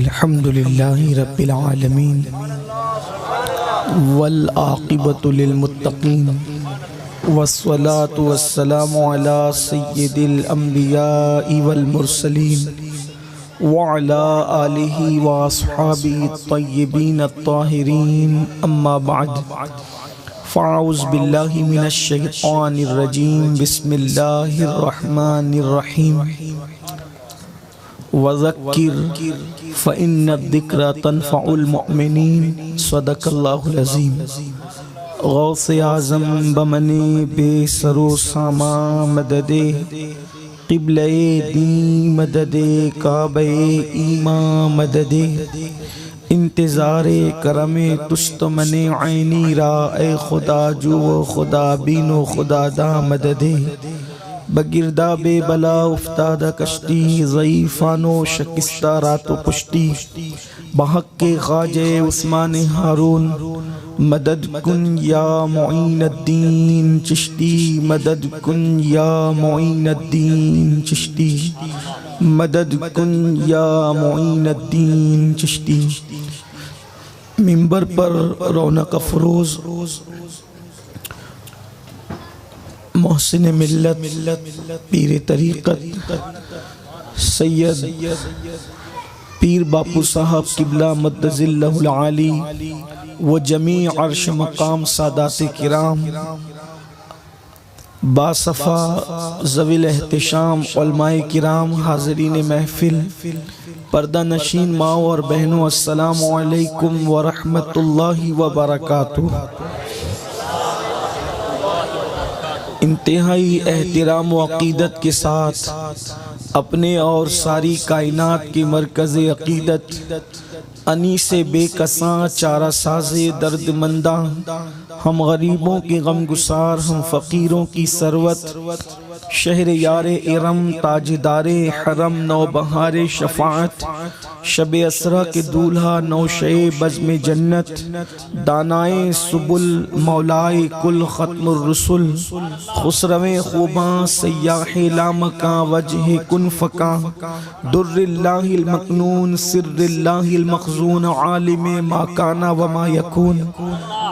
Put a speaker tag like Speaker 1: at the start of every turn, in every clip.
Speaker 1: الحمدللہ رب العالمین والعاقبۃ للمتقین والصلاة والسلام علی سید الانبیاء والمرسلین وعلی آلہ واصحابہ الطیبین الطاہرین اما بعد فاعوذ باللہ من الشیطان الرجیم بسم اللہ الرحمن الرحیم وذکر فإن الذکر تنفع المؤمنین صدق اللہ العظیم۔ غوث اعظم بمنے بے سر و ساما مددے قبلہ دین مددے کعبہ ایمان مددے انتظار کرم تشت من عینی را اے خدا جو و خدا بین و خدا دا مددے بگردہ بے بلا افتادہ کشتی ضعیفان و شکستہ رات و پشتی بحق کے خواجہ عثمان ہارون مدد کن یا معین الدین چشتی مدد کن یا معین الدین چشتی مدد کن یا معین الدین چشتی۔ منبر پر رونق افروز محسن ملت پیر طریقت سید پیر باپو صاحب قبلہ مدظ اللہ العالی و جمیع عرش مقام سادات کرام باصفا ذوی الاحتشام علماء کرام حاضرین محفل پردہ نشین ماں اور بہنوں السلام علیکم ورحمت اللہ وبرکاتہ۔ انتہائی احترام و عقیدت کے ساتھ اپنے اور ساری کائنات کی مرکز عقیدت انیس بے کساں چارہ ساز درد منداں ہم غریبوں کے غم گسار ہم فقیروں کی ثروت شہر یار ارم تاجدار حرم نو بہار شفاعت شب اسرا کے دولہا نوشے بزم جنت دانائے سبل مولائے کل ختم الرسل خسرویں خوباں سیاح لامکاں وجہ کن فکاں در اللہ المکنون سر اللہ المخزون عالم ما کانا وما یکون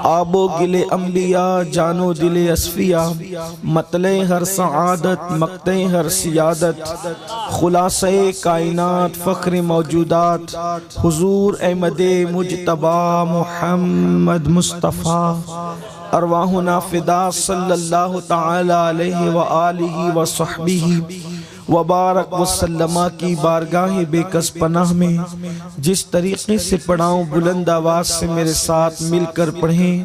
Speaker 1: آب و گل انبیاء جانو دل اصفیاء مطلع ہر سعادت مقتع ہر سیادت خلاصہ کائنات فخر موجودات حضور احمد مجتبی محمد مصطفیٰ ارواحنا فدا صلی اللہ تعالی علیہ وآلہ وصحبہ وبارک وسلم کی بارگاہ بے کس پناہ میں جس طریقے سے پڑھاؤں بلند آواز سے میرے ساتھ مل کر پڑھیں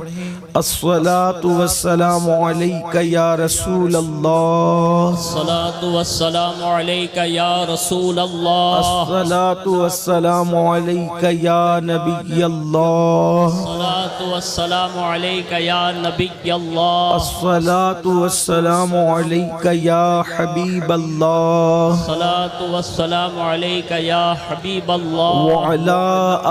Speaker 1: الصلاۃ والسلام علیک یا رسول اللہ،
Speaker 2: الصلاۃ والسلام علیک یا رسول اللہ،
Speaker 1: الصلاۃ والسلام علیک یا نبی اللہ،
Speaker 2: الصلاۃ والسلام علیک یا نبی اللہ،
Speaker 1: الصلاۃ والسلام علیک یا حبیب اللہ،
Speaker 2: الصلاۃ والسلام علیک یا حبیب اللہ،
Speaker 1: وعلی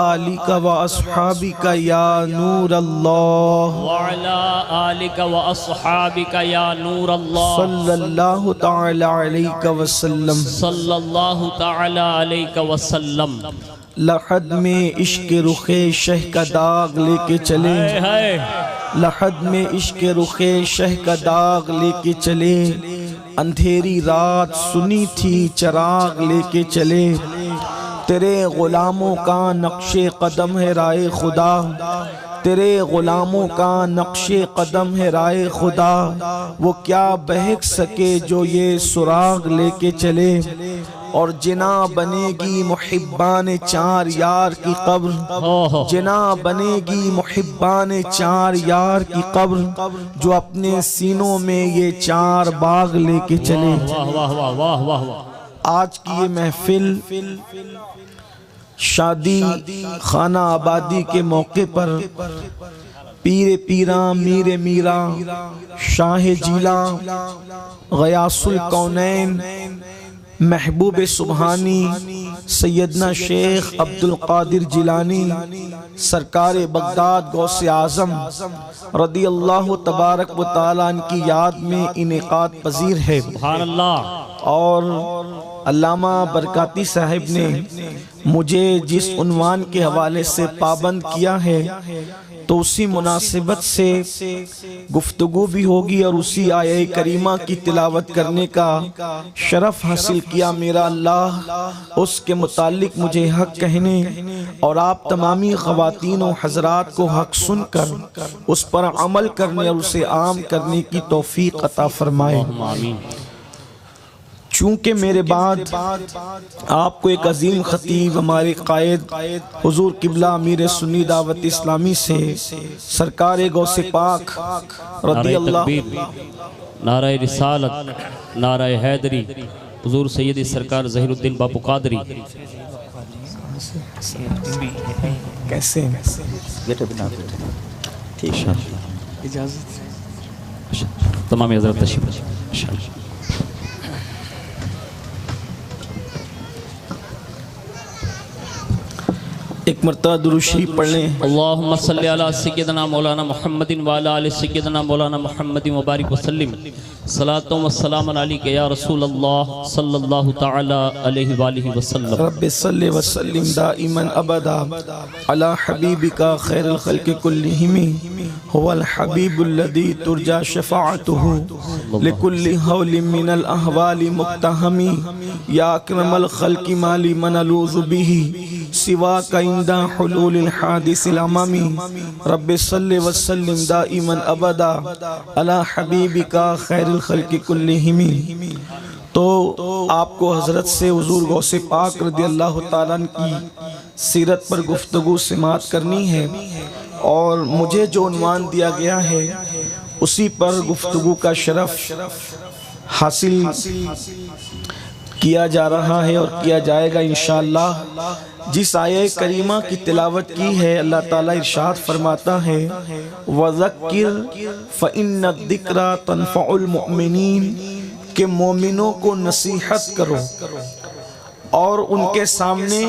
Speaker 1: آلک و اصحابک یا نور اللہ،
Speaker 2: وعلی آلک و اصحابک یا نور اللہ،
Speaker 1: صلی اللہ تعالی علیہ وسلم۔
Speaker 2: صلی اللہ تعالی علیہ وسلم۔
Speaker 1: لحد میں عشق رخ شہ کا داغ لے کے چلے، لحد میں عشق رخ شہ کا داغ لے کے چلے، اندھیری رات سنی تھی چراغ لے کے چلے، تیرے غلاموں کا نقش قدم ہے رائے خدا، تیرے غلاموں کا نقش قدم ہے رائے خدا، وہ کیا بہک سکے جو یہ سراغ لے کے چلے، اور جنا بنے گی محبان چار یار کی قبر، جنا بنے گی محبان چار یار کی قبر، جو اپنے سینوں میں یہ چار باغ لے کے چلے۔ آج کی یہ محفل شادی خانہ آبادی کے موقع پر پیر پیراں میر میراں شاہ جیلاں غیاث الکونین محبوب سبحانی سیدنا شیخ عبدالقادر جیلانی سرکار بغداد غوث اعظم رضی اللہ تبارک و تعالیٰ عنہ کی یاد میں انعقاد پذیر ہے۔
Speaker 2: سبحان اللہ۔
Speaker 1: اور علامہ برکاتی صاحب نے مجھے جس عنوان کے حوالے سے پابند کیا ہے تو اسی مناسبت سے گفتگو بھی ہوگی اور اسی آیہ کریمہ کی تلاوت کرنے کا شرف حاصل کیا میرا اللہ اس کے متعلق مجھے حق کہنے اور آپ تمامی خواتین و حضرات کو حق سن کر اس پر عمل کرنے اور اسے عام کرنے کی توفیق عطا فرمائے۔ چونکہ میرے بعد آپ کو ایک عظیم خطیب ہمارے قائد حضور قبلہ امیر سنی دعوت اسلامی سے سرکار غوث پاک رضی اللہ
Speaker 2: نعرہ رسالت، نعرہ حیدری، حضور سیدی سرکار ظہیر الدین باپو قادری
Speaker 1: کیسے ٹھیک ہے اجازت
Speaker 2: تمام حضرت تشریف۔
Speaker 1: ایک مرتبہ درود شریف پڑھ لیں۔
Speaker 2: اللہم صلی علی سیدنا مولانا محمد وعلی آل سیدنا مولانا محمد مبارک وسلم۔ صلاۃ و سلام علیک یا رسول اللہ صلی اللہ تعالی علیہ وآلہ وسلم۔
Speaker 1: رب صلی وسلم دائما ابدا علی حبیبک خیر الخلق کلہم هو الحبیب الذی ترجى شفاعته لكل حول من الاحوال مقتحم یا اکرم الخلق ما لی من الوذ به سواک عند حلول الحادث الامامی رب صلی وسلم دائما ابدا علی حبیبک خیر الخلق کلہم۔ تو آپ کو حضرت سے حضور غوث پاک رضی اللہ تعالیٰ کی سیرت پر گفتگو سماعت کرنی ہے اور مجھے جو عنوان دیا گیا ہے اسی پر گفتگو کا شرف حاصل کیا جا رہا ہے اور کیا جائے گا انشاءاللہ۔ جس آیہ کریمہ کی تلاوت کی ہے اللہ تعالیٰ ارشاد فرماتا ہے وَذَكِّرْ فَإِنَّ الذِّكْرَ تَنْفَعُ الْمُؤْمِنِينَ کہ مومنوں کو نصیحت کرو اور ان کے سامنے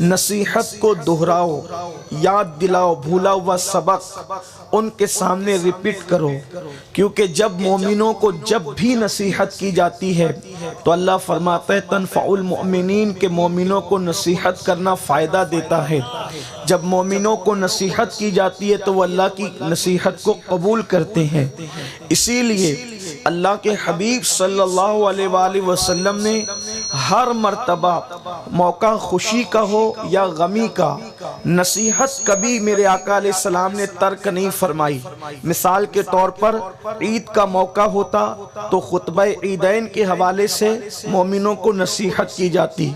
Speaker 1: نصیحت کو دہراؤ، یاد دلاؤ، بھولا ہوا سبق ان کے سامنے ریپیٹ کرو، کیونکہ جب مومنوں کو جب بھی نصیحت کی جاتی ہے تو اللہ فرماتا ہے تنفع المؤمنین کہ مومنوں کو نصیحت کرنا فائدہ دیتا ہے۔ جب مومنوں کو نصیحت کی جاتی ہے تو وہ اللہ کی نصیحت کو قبول کرتے ہیں۔ اسی لیے اللہ کے حبیب صلی اللہ علیہ وآلہ وسلم نے ہر مرتبہ موقع خوشی کا ہو یا غمی کا نصیحت کبھی میرے آقا علیہ السلام نے ترک نہیں فرمائی۔ مثال کے طور پر عید کا موقع ہوتا تو خطبہ عیدین کے حوالے سے مومنوں کو نصیحت کی جاتی،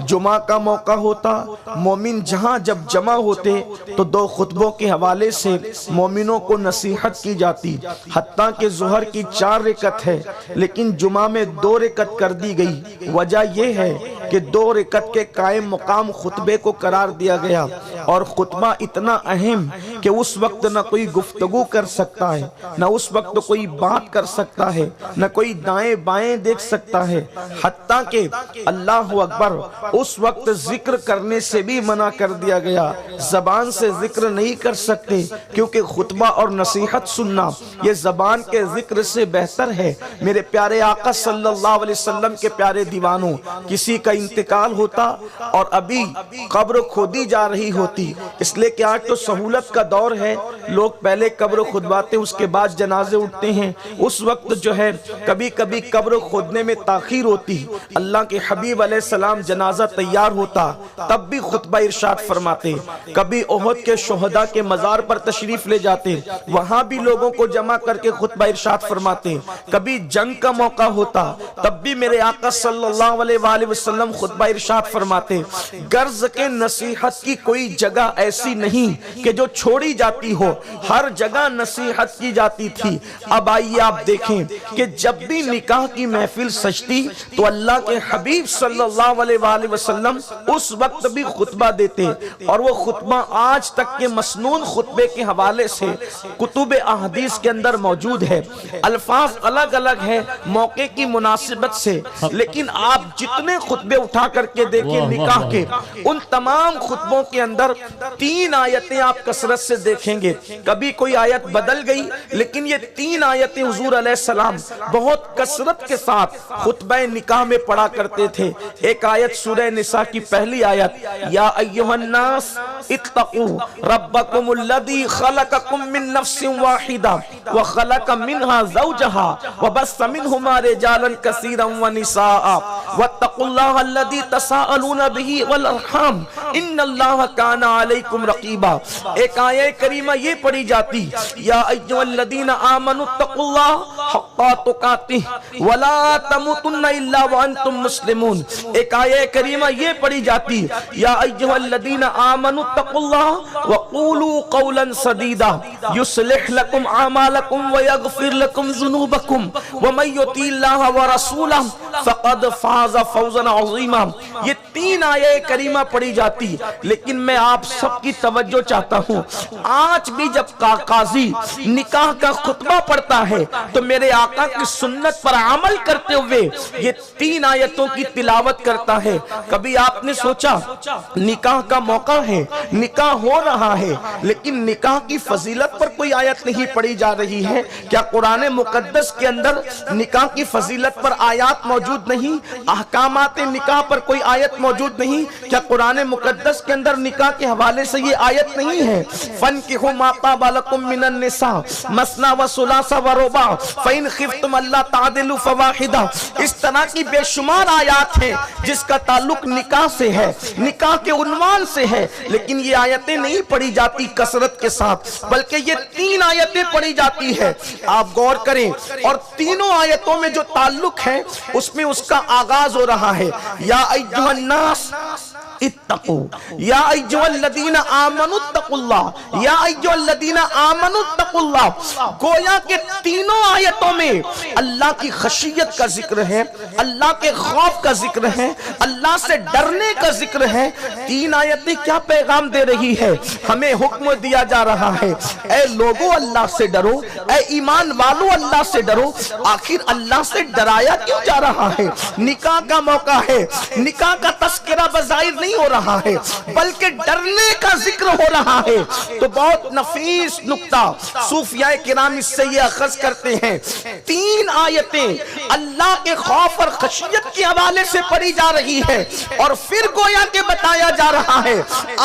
Speaker 1: جمعہ کا موقع ہوتا مومن جہاں جب جمع ہوتے تو دو خطبوں کے حوالے سے مومنوں کو نصیحت کی جاتی، حتیٰ کہ ظہر کی 4 رکعت ہے لیکن جمعہ میں 2 رکعت کر دی گئی۔ وجہ یہ ہے کہ 2 رکعت کے قائم مقام خطبے کو قرار دیا گیا اور خطبہ اتنا اہم کہ اس وقت نہ کوئی گفتگو کر سکتا ہے، نہ اس وقت کوئی بات کر سکتا ہے، نہ کوئی دائیں بائیں دیکھ سکتا ہے، حتیٰ کہ اللہ اکبر اس وقت ذکر کرنے سے بھی منع کر دیا گیا۔ زبان سے ذکر نہیں کر سکتے کیونکہ خطبہ اور نصیحت سننا یہ زبان کے ذکر سے بہتر ہے۔ میرے پیارے آقا صلی اللہ علیہ وسلم کے پیارے دیوانوں، کسی کا انتقال ہوتا اور ابھی قبر کھودی جا رہی ہوتی، اس لیے کہ آج تو سہولت کا دور ہے، لوگ پہلے قبر کھودواتے اس کے بعد جنازے اٹھتے ہیں، اس وقت جو ہے کبھی کبھی قبر کھودنے میں تاخیر ہوتی، اللہ کے حبیب علیہ السلام جنازہ تیار ہوتا تب بھی خطبہ ارشاد فرماتے، کبھی احد کے شہداء کے مزار پر تشریف لے جاتے، وہاں بھی لوگوں کو جمع کر کے خطبہ ارشاد فرماتے، کبھی جنگ کا موقع ہوتا تب بھی میرے آقا صلی اللہ علیہ وآلہ وسلم خطبہ ارشاد فرماتے۔ غرض کے نصیحت کی کوئی جگہ ایسی نہیں کہ جو چھوڑی جاتی ہو، ہر جگہ نصیحت کی جاتی تھی۔ اب آئیے آپ دیکھیں کہ جب بھی نکاح کی محفل سجتی تو اللہ کے حبیب صلی اللہ علیہ وآلہ وسلم اس وقت بھی خطبہ دیتے، اور وہ خطبہ آج تک کے مسنون خطبے کے حوالے سے کتب احادیث کے اندر موجود ہے۔ الفاظ الگ الگ ہے موقع کی مناسبت سے، لیکن آپ جتنے خطبے اٹھا کر کے دیکھیں نکاح کے، ان تمام خطبوں کے اندر 3 آیتیں آپ کثرت سے دیکھیں گے کبھی کوئی آیت بدل گئی، لیکن یہ 3 آیتیں حضور علیہ السلام بہت کثرت کے ساتھ خطبہ نکاح میں پڑھا کرتے تھے۔ ایک آیت سورہ نساء کی پہلی آیت، یا ایھا الناس اتقوا ربکم الذی خلقکم من نفس واحدہ وخلق منها زوجها وبث منهما رجالا كثيرا ونساء واتقوا الله الذي تساءلون به والارحام ان الله كان عليكم رقيبا۔ ایک آیہ کریمہ یہ پڑھی جاتی، یا ایھا الذین آمنوا اتقوا اللہ حق تقاتہ ولا تموتن الا وانتم مسلمون۔ ایک آیہ کریمہ یہ پڑھی جاتی، یا ایھا الذین آمنوا اتقوا اللہ وقولوا قولا سدیدا یصلح لکم اعمالکم ویغفر لکم ذنوبکم ومن یطع اللہ ورسولہ فقد فاز فوزا عظیما۔ یہ 3 آیہ کریمہ پڑھی جاتی، لیکن میں آپ سب کی توجہ چاہتا ہوں، آج بھی جب قاضی نکاح کا خطبہ پڑھتا ہے تو میرے آقا کی سنت پر عمل کرتے ہوئے یہ 3 آیتوں کی تلاوت کرتا ہے۔ کبھی آپ نے سوچا نکاح کا موقع ہے، نکاح ہو رہا ہے، لیکن نکاح کی فضیلت پر کوئی آیت نہیں پڑھی جا رہی ہے؟ کیا قرآن مقدس کے اندر نکاح کی فضیلت پر آیات موجود نہیں؟ احکامات نکاح پر کوئی آیت موجود نہیں؟ کیا قرآن مقدس کے اندر نکاح کے حوالے سے یہ آیت نہیں ہے؟ فَانْكِحُوا مَا طَابَ لَكُم مِّنَ النِّسَاءِ مَثْنَىٰ وَثُلَاثَ وَرُبَاعَ فَإِنْ خِفْتُمْ أَلَّا تَعْدِلُوا فَوَاحِدَةً۔ اس طرح کی بے شمار آیات ہیں جس کا تعلق نکاح سے ہے، نکاح کے عنوان سے ہے، لیکن یہ آیتیں نہیں پڑھی جاتی کثرت کے ساتھ، بلکہ یہ 3 آیتیں پڑھی جاتی ہے۔ آپ غور کریں، اور تینوں آیتوں میں جو تعلق ہے اس میں اس کا آغاز ہو رہا ہے، یا ایھا الناس اتقوا، یا ایھا الذین آمنوا اتقوا اللہ، یا ایھا الذین آمنوا اتقوا اللہ۔ گویا کہ تینوں آیتوں میں اللہ کی خشیت کا ذکر ہے، اللہ کے خوف کا ذکر ہے، اللہ سے ڈرنے کا ذکر ہے۔ 3 آیتیں کیا پیغام دے رہی ہے؟ ہمیں حکم دیا جا رہا ہے، اے لوگو اللہ سے ڈرو، اے ایمان والو اللہ سے ڈرو۔ آخر اللہ سے ڈرایا کیوں جا رہا ہے؟ نکاح کا موقع ہے، نکاح کا تذکرہ بظاہر نہیں ہو رہا ہے بلکہ ڈرنے کا ذکر ہو رہا ہے۔ تو بہت نفیس نکتہ صوفیاء کرام اس سے یہ اخذ کرتے ہیں، 3 آیتیں اللہ کے خوف اور خشیت کے حوالے سے پڑھی جا رہی ہے، اور پھر گویا کہ بتایا جا رہا ہے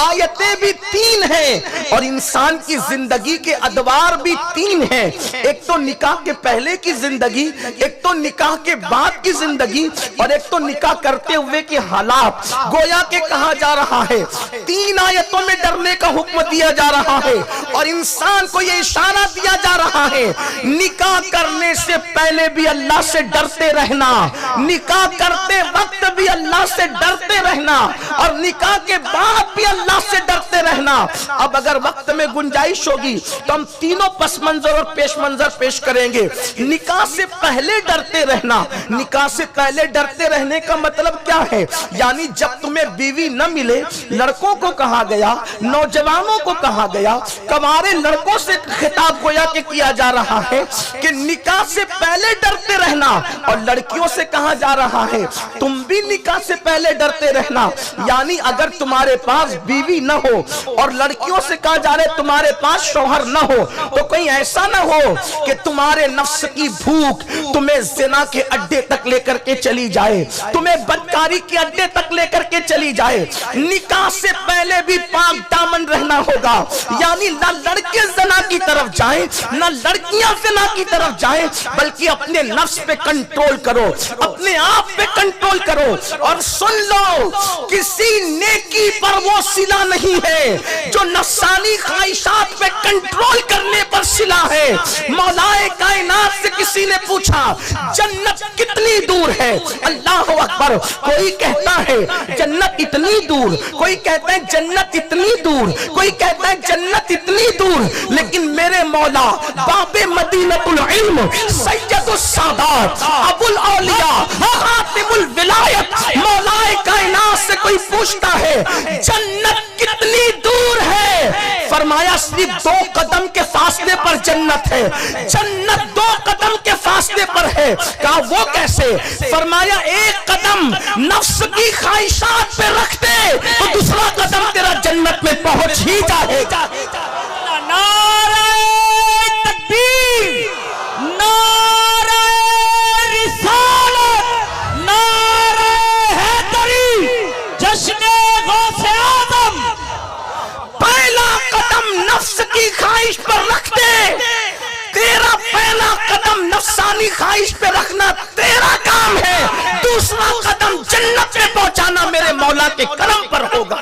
Speaker 1: آیتیں بھی 3 ہیں اور انسان کی زندگی کے ادوار بھی 3 ہیں۔ ایک تو نکاح کے پہلے کی زندگی، ایک تو نکاح کے بعد کی زندگی، اور ایک تو نکاح کرتے ہوئے کے حالات۔ گویا کہ کہا جا رہا ہے 3 آیتوں میں ڈرنے کا حکم دیا جا رہا ہے، اور انسان کو یہ اشارہ دیا جا رہا ہے نکاح کرنے سے پہلے بھی اللہ سے ڈرتے رہنا، نکاح کرتے وقت بھی اللہ سے ڈرتے رہنا، اور نکاح کے بعد بھی اللہ سے ڈرتے رہنا۔ اب اگر وقت میں گنجائش ہوگی تو ہم تینوں پس منظر اور پیش منظر پیش کریں گے۔ نکاح سے پہلے ڈرتے رہنا، نکاح سے پہلے ڈرتے رہنے کا مطلب کیا ہے؟ یعنی جب تمہیں بیوی نہ ملے، لڑکوں کو کہا گیا، نوجوانوں کو کہا گیا، کنوارے لڑکوں سے خطاب گویا کہ کیا جا رہا ہے کہ نکاح سے پہلے ڈرتے رہنا، اور لڑکیوں سے کہا جا رہا ہے تم بھی نکاح سے پہلے ڈرتے رہنا۔ یعنی اگر تمہارے پاس بیوی نہ ہو، اور لڑکیوں سے کہا جا رہا ہے تمہارے پاس شوہر نہ ہو، تو کہیں ایسا نہ ہو کہ تمہارے نفس کی بھوک تمہیں زنا کے اڈے تک لے کر کے چلی جائے، تمہیں بدکاری کے اڈے تک لے کر کے چلی جائے۔ نکاح سے پہلے بھی پاک دامن رہنا ہوگا، یعنی نہ لڑکے زنا کی طرف جائیں، نہ لڑکیاں زنا کی طرف جائیں، بلکہ اپنے نفس پہ کنٹرول کرو، اپنے آپ پہ کنٹرول کرو۔ اور سن لو، کسی نیکی پر وہ صلہ نہیں ہے جو نفسانی خواہشات پہ کنٹرول کرنے پر صلہ ہے۔ مولا کائنات سے کسی نے پوچھا جنت کتنی دور ہے؟ اللہ اکبر! کوئی کہتا ہے جنت اتنی دور، کوئی کہتا ہے جنت اتنی دور، کوئی کہتا ہے جنت اتنی دور، لیکن میرے مولا باب مدینۃ العلم سید السادات ابو الاولیاء خاتم الولایت مولا کائنات سے کوئی پوچھتا ہے جنت کتنی دور ہے؟ فرمایا صرف 2 قدم کے فاصلے پر جنت ہے، جنت 2 قدم کے فاصلے پر ہے۔ کہا وہ کیسے؟ فرمایا 1 قدم نفس کی خواہشات پہ رکھ دے تو دوسرا قدم تیرا جنت میں پہنچ ہی جائے گا۔
Speaker 2: نعرہ تکبیر، نعرہ رسالت، نعرہ حیدری، جشن غوث اعظم۔
Speaker 1: پہلا قدم نفس کی خواہش پر رکھ دے، تیرا پہلا قدم نفسانی خواہش پہ رکھنا تیرا کام ہے، دوسرا قدم جنت میں پہنچانا میرے مولا کے کرم پر ہوگا۔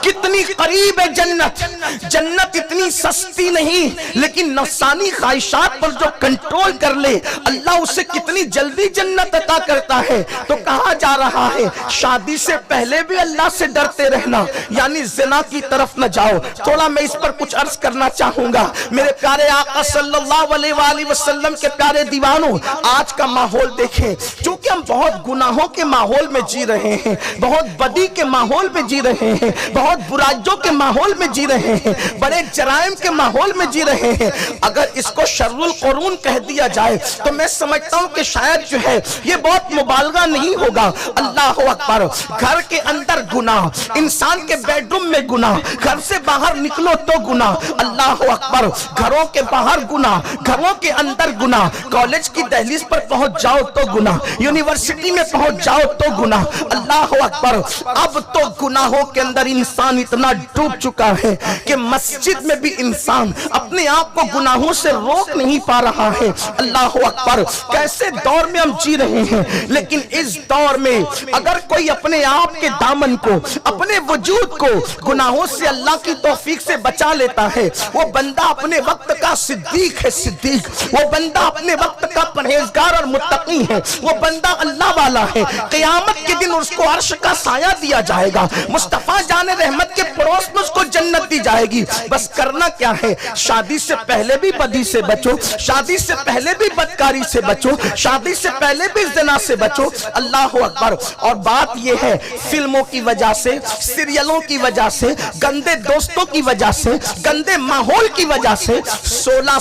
Speaker 1: کتنی قریب ہے جنت، جنت اتنی سستی نہیں، لیکن نفسانی خواہشات پر جو کنٹرول کر لے اللہ اسے کتنی جلدی جنت عطا کرتا ہے۔ تو کہا جا رہا ہے شادی سے پہلے بھی اللہ سے ڈرتے رہنا، یعنی زنا کی طرف نہ جاؤ۔ تھوڑا میں اس پر کچھ عرض کرنا چاہوں گا۔ میرے پیارے آقا صلی اللہ علیہ وآلہ وسلم کے پیارے دیوانوں، آج کا ماحول دیکھیں، چونکہ ہم بہت گناہوں کے ماحول میں جی رہے ہیں، بہت بدی کے ماحول میں جی رہے ہیں، بہت برائیوں کے ماحول میں جی رہے ہیں، بڑے جرائم کے ماحول میں جی رہے ہیں۔ اگر اس کو شر القرون کہہ دیا جائے تو میں سمجھتا ہوں کہ شاید جو ہے یہ بہت مبالغہ نہیں ہوگا۔ اللہ اکبر، گھر کے اندر گناہ، انسان کے بیڈ روم میں گناہ، گھر سے باہر نکلو تو گناہ، اللہ اکبر، گھروں کے باہر گناہ، گھروں کے اندر گناہ، کالج کی دہلیز پر پہنچ جاؤ تو گناہ، یونیورسٹی میں پہنچ جاؤ تو گناہ، اللہ اکبر۔ اب تو گناہوں کے اندر انسان اتنا ڈوب چکا ہے کہ مسجد میں بھی انسان اپنے آپ کو گناہوں سے روک نہیں پا رہا ہے۔ اللہ اکبر، کیسے دور میں ہم جی رہے ہیں، لیکن اس دور میں اگر کوئی اپنے آپ کے دامن کو، اپنے وجود کو گناہوں سے اللہ کی توفیق سے بچا لیتا ہے، وہ بندہ اپنے وقت کا صدیق ہے، صدیق، وہ بندہ اپنے وقت کا پرہیزگار اور متقی ہے، وہ بندہ اللہ والا ہے۔ قیامت کے دن اس کو عرش کا سایہ دیا جائے گا، مصطفیٰ جان رحمت کے پڑوس میں اس کو جنت دی جائے گی۔ بس کرنا کیا ہے، شادی سے پہلے بھی بدی سے بچو، شادی سے پہلے بھی بدکاری سے بچو، شادی سے پہلے بھی زنا سے بچو۔ اللہ اکبر۔ اور بات یہ ہے، فلموں کی وجہ سے، سیریلوں کی وجہ سے، گندے دوستوں کی وجہ سے، گندے ماحول کی وجہ سے 16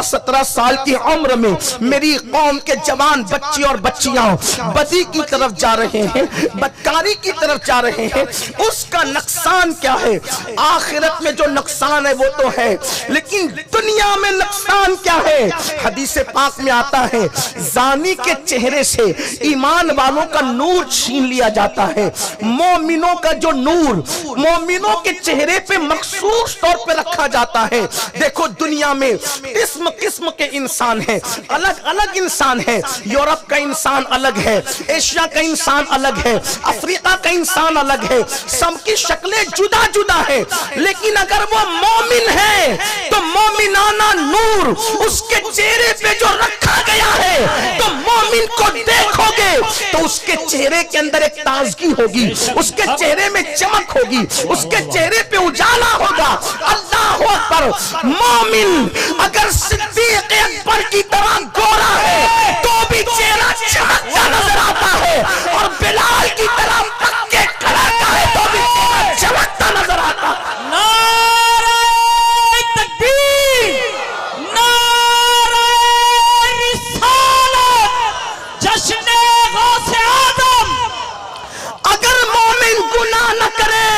Speaker 1: 17 سال کی عمر میں میری قوم کے جوان بچے اور بچیاں بدی کی طرف جا رہے ہیں، بدکاری کی طرف جا رہے ہیں۔ اس کا نقصان کیا ہے؟ آخرت میں جو نقصان ہے وہ تو ہے، لیکن دنیا میں نقصان کیا ہے؟ حدیث پاک میں آتا ہے زانی کے چہرے سے ایمان والوں کا نور چھین لیا جاتا ہے۔ مومنوں کا جو نور مومنوں کے چہرے پہ مخصوص طور پہ رکھا جاتا ہے۔ دیکھو دنیا میں قسم قسم کے انسان ہیں، الگ الگ انسان ہیں۔ یورپ کا انسان الگ ہے، ایشیا کا انسان الگ ہے، افریقہ کا انسان الگ ہے، سب کی شکلیں جدا جدا ہے، لیکن اگر وہ مومن ہے تو مومنانہ نور اس کے چہرے پہ جو رکھا گیا ہے، تو مومن کو دیکھو گے تو اس کے چہرے کے اندر ایک تازگی ہوگی، اس کے چہرے میں چمک ہوگی، اس کے چہرے پہ اجالا ہوگا۔ اللہ اکبر۔ مومن اگر صدیق اکبر کی طرح گورا ہے تو بھی چہرہ چمکتا نظر آتا ہے، اور بلال کی طرح پکے کھڑا ہے تو بھی چہرہ چمکتا نظر آتا ہے۔
Speaker 2: نعرہ تکبیر، نعرہ رسالت، جشن غوث اعظم۔
Speaker 1: اگر مومن گناہ نہ کرے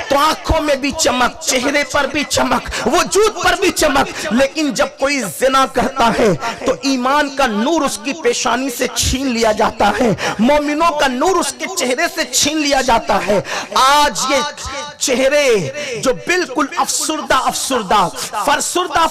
Speaker 1: تو آنکھوں میں بھی چمک، چہرے پر بھی چمک، وجود پر بھی چمک، لیکن جب کوئی زنا کرتا ہے تو ایمان کا نور اس کی پیشانی سے چھین لیا جاتا ہے، مومنوں کا نور اس کے چہرے سے چھین لیا جاتا ہے۔ آج یہ چہرے جو بالکل افسردہ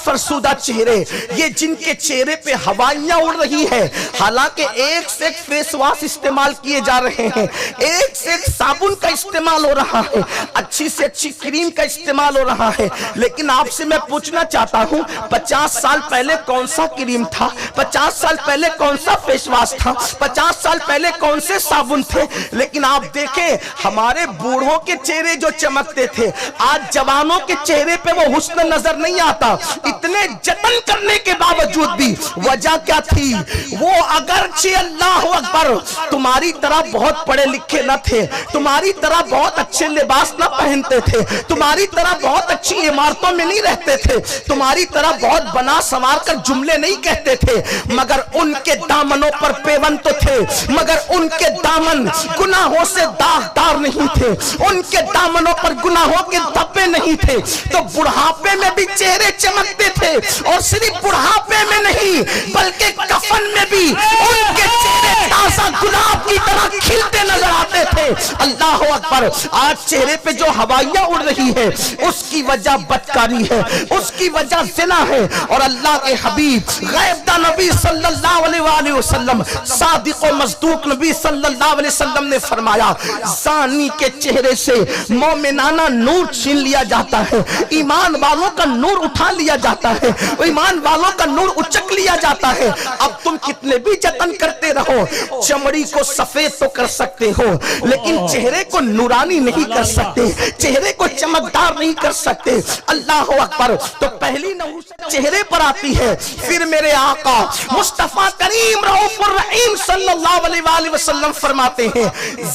Speaker 1: فرسودہ چہرے، یہ جن کے چہرے پہ ہوائیاں اڑ رہی ہے، حالانکہ ایک سے ایک فیس واش استعمال کیے جا رہے ہیں، ایک سے ایک صابن کا استعمال ہو رہا ہے، اچھی سے اچھی کریم کا استعمال ہو رہا ہے، لیکن آپ سے میں پوچھنا چاہتا ہوں 50 سال پہلے کون سا کریم تھا، 50 سال پہلے کون سا فیس واش تھا، 50 سال پہلے کون سے صابن تھے؟ لیکن آپ دیکھیں ہمارے بوڑھوں کے چہرے جو چمکتے تھے، آج جوانوں کے چہرے پہ وہ حسن نظر نہیں آتا۔ اتنے جتن کرنے کے باوجود باوجود بھی وجہ کیا تھی؟ وہ اگرچہ اللہ اکبر تمہاری طرح بہت پڑھے لکھے نہ تھے، تمہاری طرح بہت اچھے لباس نہ پہنتے تھے، تمہاری طرح بہت اچھی عمارتوں میں نہیں رہتے تھے، تمہاری طرح بہت بنا سنوار کر جملے نہیں کہتے تھے، مگر ان کے دامنوں پر پیوند تو تھے، مگر ان کے دامن گناہوں سے داغدار نہیں تھے، ان کے دامنوں پر گناہوں کے دھبے نہیں تھے، تو بڑھاپے میں بھی چہرے چمکتے تھے، اور صرف بڑھاپے میں نہیں بلکہ کفن میں بھی ان کے چہرے تازہ گلاب کی طرح کھلتے نظر آتے تھے۔ اللہ اکبر! آج چہرے پہ جو ہوائیاں اڑ رہی ہے اس کی وجہ بدکاری ہے، اس کی وجہ زنا ہے، اور اللہ کے حبیب غیب دا نبی صلی اللہ علیہ وآلہ وسلم، صادق و مصدوق نبی صلی اللہ علیہ وسلم نے فرمایا زانی کے چہرے سے مومنانہ نور چھین لیا جاتا ہے، ایمان والوں کا نور اٹھا لیا جاتا ہے، ایمان والوں کا نور اچک لیا جاتا ہے۔ اب تم کتنے بھی جتن کرتے رہو، چمڑی کو سفید تو کر سکتے ہو لیکن چہرے کو نورانی نہیں کر سکتے، چہرے کو چمکدار نہیں کر سکتے۔ اللہ اکبر! تو پہلی نحوست چہرے پر آتی ہے، پھر میرے آقا مصطفیٰ کریم رؤوف الرحیم صلی اللہ علیہ وآلہ وسلم فرماتے ہیں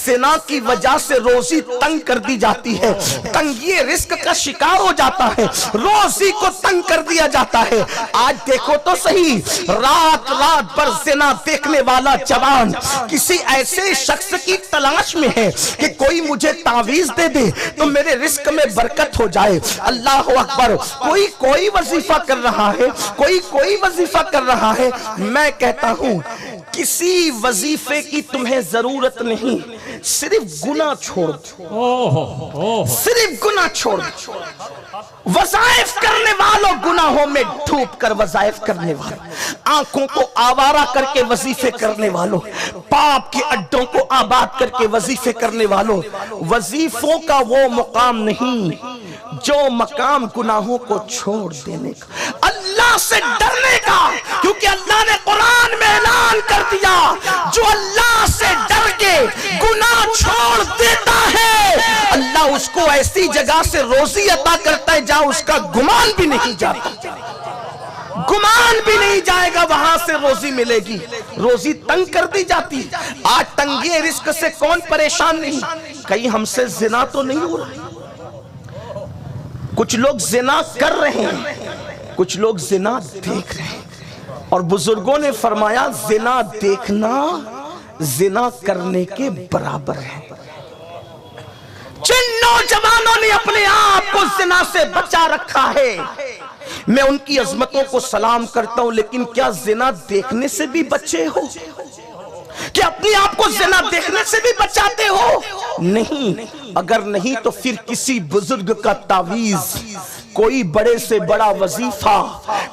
Speaker 1: زنا کی وجہ سے روزی تنگ کر دی جاتی ہے، تنگی رزق کا شکار ہو جاتا ہے، روزی کو تنگ کر دیا جاتا ہے۔ آج دیکھو تو صحیح، رات رات بھر زنا دیکھنے والا جوان کسی ایسے شخص کی تلاش میں ہے کہ کوئی مجھے تعویذ دے دے تو میرے رزق میں برکت ہو جائے۔ اللہ اکبر! کوئی وظیفہ کر رہا ہے، کوئی وظیفہ کر رہا ہے۔ میں کہتا ہوں کسی وظیفے کی تمہیں ضرورت نہیں، صرف گناہ چھوڑ دو، صرف گناہ چھوڑ دو۔ وظائف کرنے والوں گناہوں میں ڈوب کر وظائف کرنے والوں، آنکھوں کو آوارہ کر کے وظیفے کرنے والوں، پاپ کے اڈوں کو آباد کر کے وظیفے کرنے والوں، وظیفوں کا وہ مقام نہیں جو مقام گناہوں کو چھوڑ دینے کا، اللہ سے ڈرنے کا، کیونکہ اللہ نے قرآن میں اعلان کر دیا جو اللہ سے ڈر کے گناہ چھوڑ دیتا ہے اللہ اس کو ایسی جگہ سے روزی عطا کرتا ہے جہاں اس کا گمان بھی نہیں جاتا، گمان بھی نہیں جائے گا وہاں سے روزی ملے گی۔ روزی تنگ کر دی جاتی، آج تنگی رزق سے کون پریشان نہیں؟ کہیں ہم سے زنا تو نہیں ہو رہا؟ کچھ لوگ زنا کر رہے ہیں، کچھ لوگ زنا دیکھ رہے ہیں، اور بزرگوں نے فرمایا زنا دیکھنا زنا کرنے کے برابر ہے۔ جن نوجوانوں نے اپنے آپ کو زنا سے بچا رکھا ہے میں ان کی عظمتوں کو سلام کرتا ہوں، لیکن کیا زنا دیکھنے سے بھی بچے ہو؟ کہ اپنی آپ کو زنا دیکھنے سے بھی بچاتے ہو؟ نہیں۔ اگر نہیں تو پھر کسی بزرگ کا تعویذ، کوئی بڑے سے بڑا وظیفہ،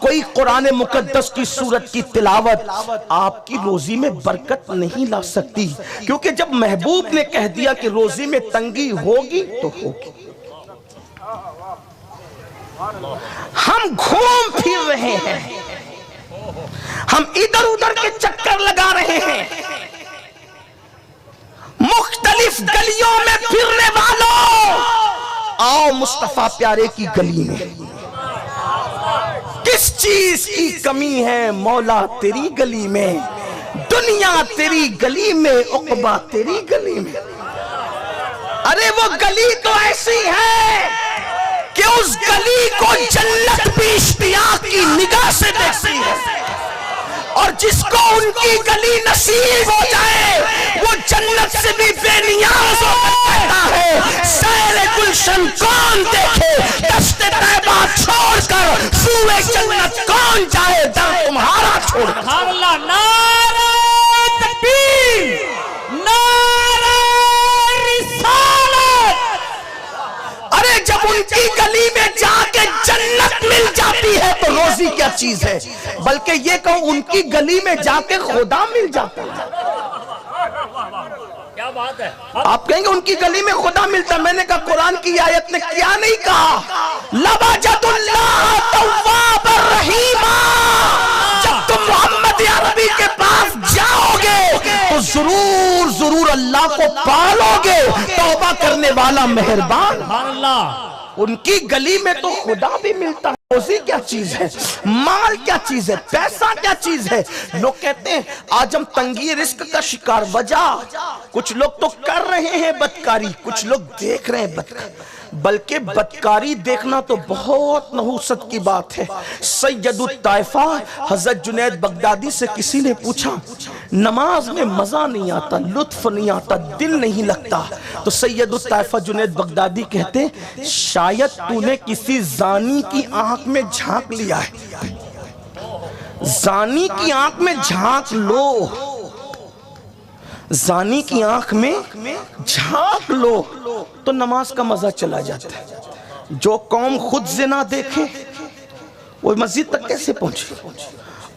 Speaker 1: کوئی قرآن مقدس کی سورت کی تلاوت آپ کی روزی میں برکت نہیں لا سکتی، کیونکہ جب محبوب نے کہہ دیا کہ روزی میں تنگی ہوگی تو ہوگی۔ ہم گھوم پھر رہے ہیں، ہم ادھر ادھر کے چکر لگا رہے ہیں، مختلف گلیوں میں پھرنے والوں، آؤ مصطفیٰ پیارے کی گلی میں۔ کس چیز کی کمی ہے مولا تیری گلی میں؟ دنیا تیری گلی میں، عقبہ تیری گلی میں۔ ارے وہ گلی تو ایسی ہے کہ اس گلی کو جنت بھی اشتیاق کی نگاہ سے دیکھتی ہے، اور جس کو ان کی گلی نصیب ہو جائے وہ جنت سے بھی بے نیاز ہو کر کہتا ہے سیر گلشن کون دیکھے، دشت طیبہ چھوڑ کر سوئے جنت کون جائے، در تمہارا چھوڑ کر۔
Speaker 2: سبحان اللہ! نعرہ تکبیر، نعرہ رسالت!
Speaker 1: ارے جب ان کی گلی میں جا کے جنت مل جاتی ہے تو روزی کیا چیز ہے؟ بلکہ یہ کہوں ان کی گلی میں جا کے خدا مل جاتا ہے۔
Speaker 2: کیا بات ہے!
Speaker 1: آپ کہیں گے ان کی گلی میں خدا ملتا ہے، میں نے کہا قرآن کی آیت نے کیا نہیں کہا؟ لَوَجَدُ اللَّهَ تَوَّابًا رَحِيمًا۔ جب تم محمد عربی کے پاس جاؤ گے تو ضرور اللہ کو پالو گے توبہ کرنے والا مہربان.
Speaker 2: سبحان اللہ.
Speaker 1: ان کی گلی میں تو خدا بھی ملتا ہے. روزی کیا چیز ہے, مال کیا چیز ہے, پیسہ کیا چیز ہے. لوگ کہتے ہیں آج ہم تنگی رزق کا شکار. وجہ کچھ لوگ تو کر رہے ہیں بدکاری, کچھ لوگ دیکھ رہے ہیں بدکاری. بلکہ بدکاری دیکھنا تو بہت نحوست کی بات ہے. سید الطائفہ حضرت جنید بغدادی سے کسی نے پوچھا نماز میں مزہ نہیں آتا, لطف نہیں آتا, دل نہیں لگتا. تو سید الطائفہ جنید بغدادی کہتے شاید تو نے کسی زانی کی آنکھ میں جھانک لیا ہے. زانی کی آنکھ میں جھانک لو, زانی کی آنکھ میں جھانک لو تو نماز کا مزہ چلا جاتا ہے. جو قوم خود زنا دیکھے وہ مسجد تک کیسے پہنچے.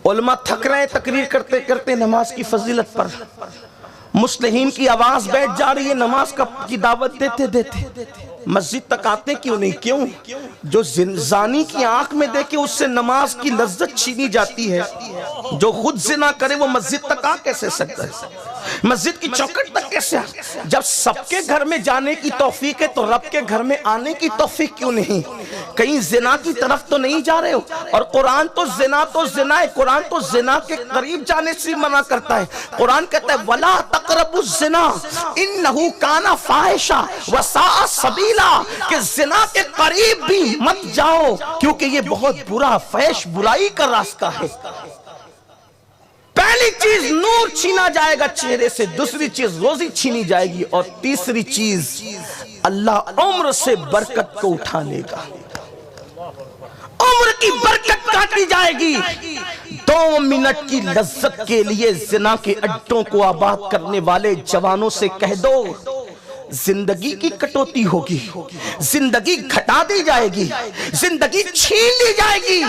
Speaker 1: علماء تھک رہے تقریر کرتے کرتے نماز کی فضیلت پر. مسلمین کی آواز بیٹھ جا رہی ہے نماز کی دعوت دیتے دیتے. مسجد تک آتے کیوں نہیں؟ کیوں؟ جو زانی کی آنکھ میں دیکھے اس سے نماز کی لذت چھینی جاتی ہے. جو خود زنا کرے وہ مسجد تک آ کیسے سکتا ہے, مسجد کی چوکھٹ تک کیسے؟ جب سب کے گھر میں جانے کی توفیق ہے تو رب کے گھر میں آنے کی توفیق کیوں نہیں؟ کہیں زنا کی طرف تو نہیں جا رہے ہو؟ اور قرآن تو زنا ہے. قرآن تو زنا کے قریب جانے سے منع کرتا ہے. قرآن کہتا ہے وَلَا تَقْرَبُوا الزِّنَا إِنَّهُ كَانَ فَاحِشًا وَسَاءَ سَبِيلًا, کہ زنا کے قریب بھی مت جاؤ کیونکہ یہ بہت برا فحش برائی کا راستہ ہے. پہلی چیز نور چھینا جائے گا چہرے سے, دوسری چیز روزی چھینی جائے گی, اور تیسری چیز اللہ عمر سے برکت کو اٹھا لے گا. عمر کی برکت کاٹی جائے گی. 2 منٹ کی لذت کے لیے زنا کے اڈوں کو آباد کرنے والے جوانوں سے کہہ دو زندگی کی کٹوتی ہوگی, زندگی گھٹا دی جائے گی, زندگی چھین لی جائے گی.